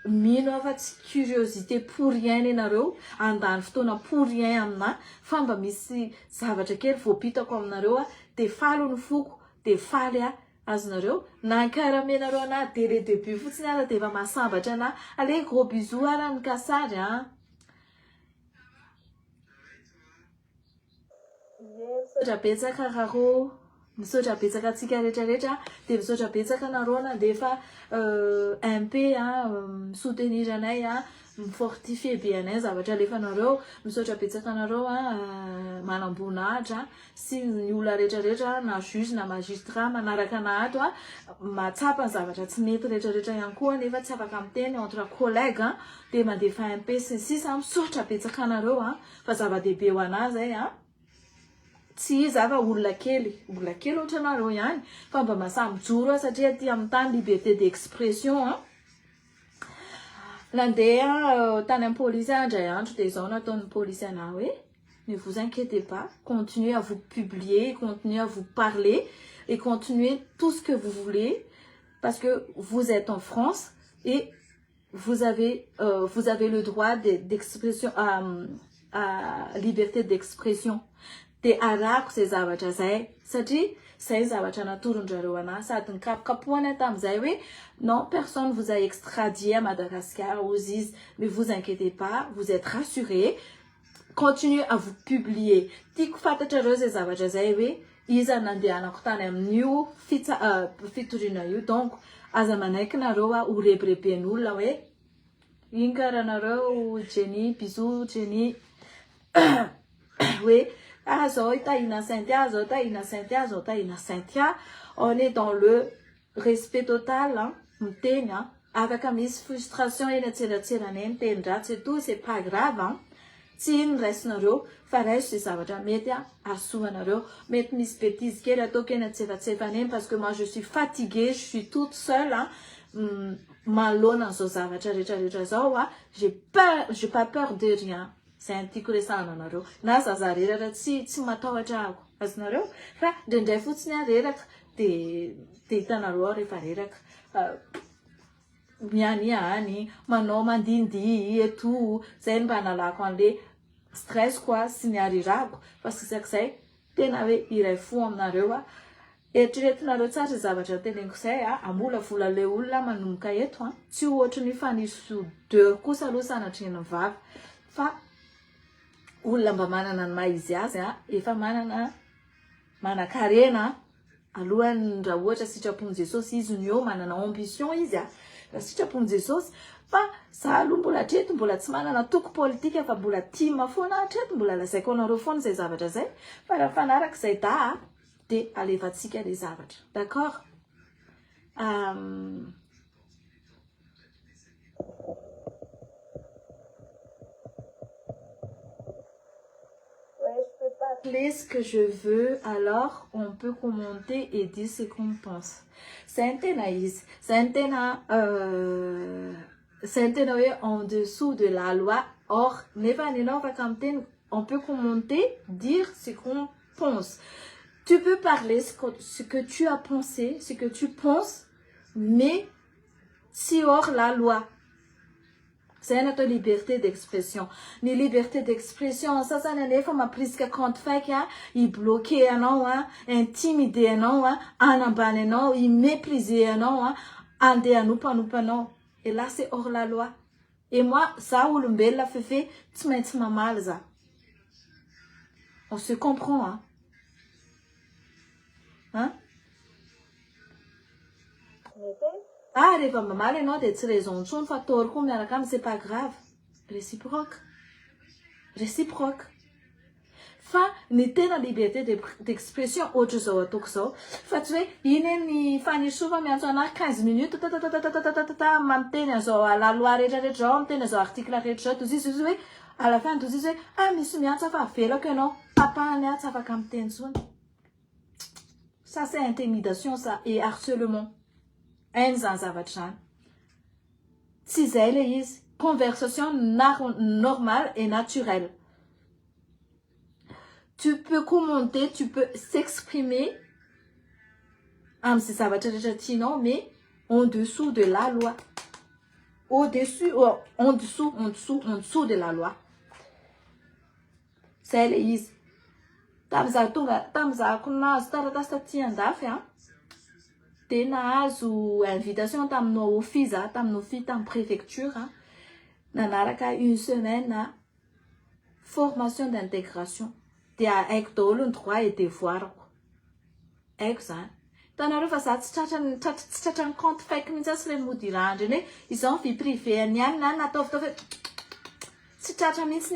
mino afa tsy curiosité pour rien ianareo andany fotoana pour rien aminahy fa mba misy zavatra kely voapitako aminareo dia faly ny foko dia faly azonareo nankaramenareo anahy dès le début fotsiny ara dia efa mahasambatra anahy. Allez, gros bisous ara ny Kasary misaotra betsaka Raro, misaotra betsaka atsika rehetrarehetra dia misaotra betsaka nareo nandefa MP soutenir anay mifortifie be anay zavatra alefanareo. Misaotra betsaka nareo manambonahitra sy ny olona rehetrarehetra na juge na magistrat manaraka anahy ato mahatsapa ny zavatra tsy mety rehetrarehetra ihany koa nefa tsy afaka miteny entre collègue dia mandefa MP sy ny sisa. Misaotra betsaka nareo fa zava-dehibe ho anahy zay tsy izy fa olona kely ohatra nareo ihany fa mba masamijoro satria aty amin'ny tany liberté d'expression nandeha tany amin'ny police andray andro dia izao nataon'ny police anahy hoe ne vous inquiétez pas, continuez à vous publier, continuez à vous parler et continuez tout ce que vous voulez parce que vous êtes en France et vous avez le droit d'expression à liberté d'expression. Dia arako zay zavatra zay satria zay zavatra natoron-drareo anahy sady nikapokapohana tamin'izay hoe non, personne vous a extradé à Madagascar aux izy mais vous inquiétez pas, vous êtes rassurés, continuez à vous publier. Tiako fantatrareo zay zavatra zay hoe iza nandehanako tany amin'io fitoriana io donc aza manaiky nareo ho rebereben'olona hoe iny karaha nareo Jenny, bisous Jenny hoe zao tahina Saintia, zao tahina Saintia, on est dans le respect total miteny afaka misy frustration eny antselatselana eny teny ratsy et tout, c'est pas grave tsy iny raisinareo fa raiso zay zavatra mety asoanareo. Mety misy bêtise kely ataoko eny antsefatsefana eny parce que moi je suis fatiguée, je suis toute seule manoloana an'izao zavatra rehetrarehetra zao j'ai pas peur de rien. Zay ny tiako resahana anareo na zaza reraka tsy matahotra ako azonareo fa indraindray fotsiny reraka dia hitanareo rehefa reraka miany manao mandindihy et tout zay mba nalako an'le stress koa sy ny arirako fa sisak'izay tena hoe iray fo aminareo Eritreretinareo tsara zavatra teneniko izay ambola vola le olona manomboka eto tsy ohatra ny fanisodeur kosa aloha sanatreany vava fa olona mba manana ny maha izy azy efa manan-karena alohany raha ohatra sitrapon'i Jesosy izy ny eo manana ambition izy raha sitrapon'i Jesosy fa za aloha mbola hatreto mbola tsy manana toko politika fa mbola tia foana hatreto mbola lazaiko anareo foana izay zavatra zay fa raha fanaraka izay de alevantsika les zavatra d'accord parler ce que je veux, alors on peut commenter et dire ce qu'on pense. C'est un ténaïs, c'est un téna en dessous de la loi. Or, on peut commenter, dire ce qu'on pense. Tu peux parler ce que tu as pensé, ce que tu penses, mais si hors la loi. C'est notre liberté d'expression. Ni liberté d'expression, ça n'est pas ma prise que compte fait il bloquait un an, intimider un an, anambaner un an, il mépriser un an, ande à nous pas non. Et là, c'est hors la loi. Et moi, ça ou le bel la fait, tu m'as mal ça. On se comprend, hein? Rehefa mamaly ianao de tsy raison ntsony fa tôry koa miaraka aminy c'est pas grave. Réciproque. Fa ny tena liberté d'expression ohatra zao ataoko zao fa tsy hoe iny ny fanisova miantso anahy 15 minutes mamiteny an'izao la loi rehetrarehetra zao miteny an'izao article rehetra zao tozizy hoe à la fin tozizy hoe misy miantso fa avelako ianao papahany tsy afaka miteny tsony. Ça c'est intimidation ça et harcèlement. Hainy zany zavatra zany. Tsy zay le izy. Conversation normale et naturelle. Tu peux commenter, tu peux s'exprimer am'zay zavatra rehetra tianao mais en dessous de la loi. Au-dessus, en dessous de la loi. Zay le izy. Tamizahako nahazo taratasy taty andafy de nahazo invitation taminao office taminao tamin'ny préfecture nanaraka une semaine formation d'intégration de haiko daholo ny droit et devoirako haiko zany tanareo fa za tsy tratrany compte faiky mihitsy sy le mody randry eny hoe izao ny vie privé any na nataovy tsy tratra mihitsy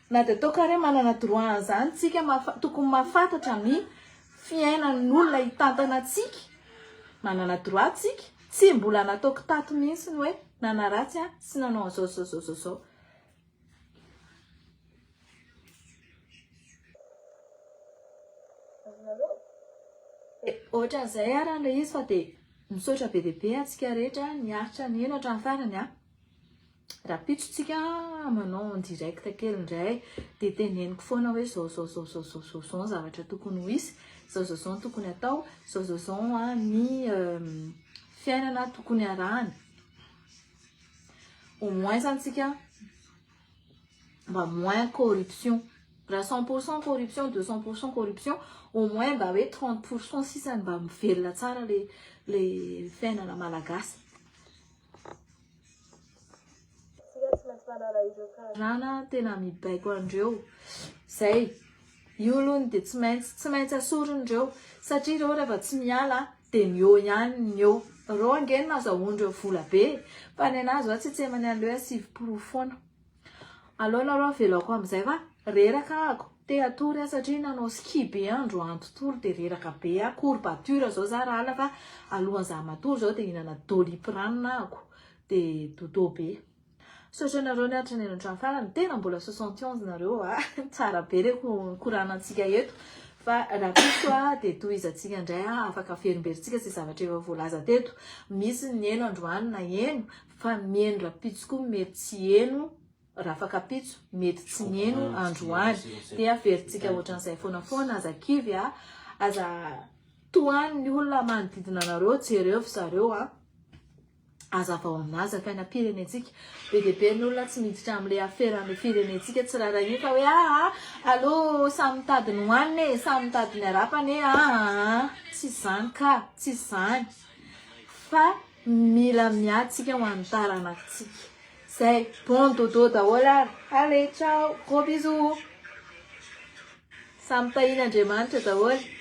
na de atao kare manana droit zany tsika tokony mahafantatra ny fiainan'olona hitantana atsika manana droit tsika tsy mbola nataoko tato mihitsy ny hoe nanaratsy sy nanao zao. Ohatran'izay raha le izy fa de misaotra be deaibe atsika rehetra niaritra ny eno hatramin'ny farany raha pitsotsika manao en direct kely indray de teneniko foana hoe zao ny zavatra tokony ho isy, zao ny tokony atao, zao ny fiainana tokony arahany. Au moins santsika mba moins corruption. Raha 100% corruption, 200% corruption, au moins mba hoe 30% sisany mba mivelona tsara le fiainana malagasy. Rana tena mibaiko andreo zay io aloha de tsy maintsy asorondreo satria reo rehefa tsy miala de mio ihany ny eo reo angeny nazahoandreo vola be fa ny anazy tsy tsemany an'le hoe 6 foana. Aleo nareo avelako am'izay fa reraka ako te atory satria nanao ski be andro antontolo de reraka be courbature zao za raha ala fa alohan'iza matory zao de hinana doliprane ako de dodo be. Sotra nareo niaritra ny an-trano farany tena mbola 71 nareo tsara be re koranantsika eto fa raha piso de tohizatsika indray afaka ferimberitsika sy zavatra efa voalaza teto misy ny eno androany na eno fa mieno rapitso koa mety tsy eno raha afaka pitso mety tsy mieno androany de averitsika ohatran'izay foana azakivy aza toany ny olona manodidina nareo jereo fa zareo azavao aminazy fiainam-pirenentsika be dia be ny olona tsy miditra amin'ilay aferan'ilay firenentsika tsy raharaha fa hoe allo samy mitadiny hoaniny e samy mitadiny arapany e tsy izany ka tsy izany fa mila miadsika ho an'ny taranakitsika zay bon dodo daholo ary allez ciao gros bisous samy tahiny Andriamanitra daholo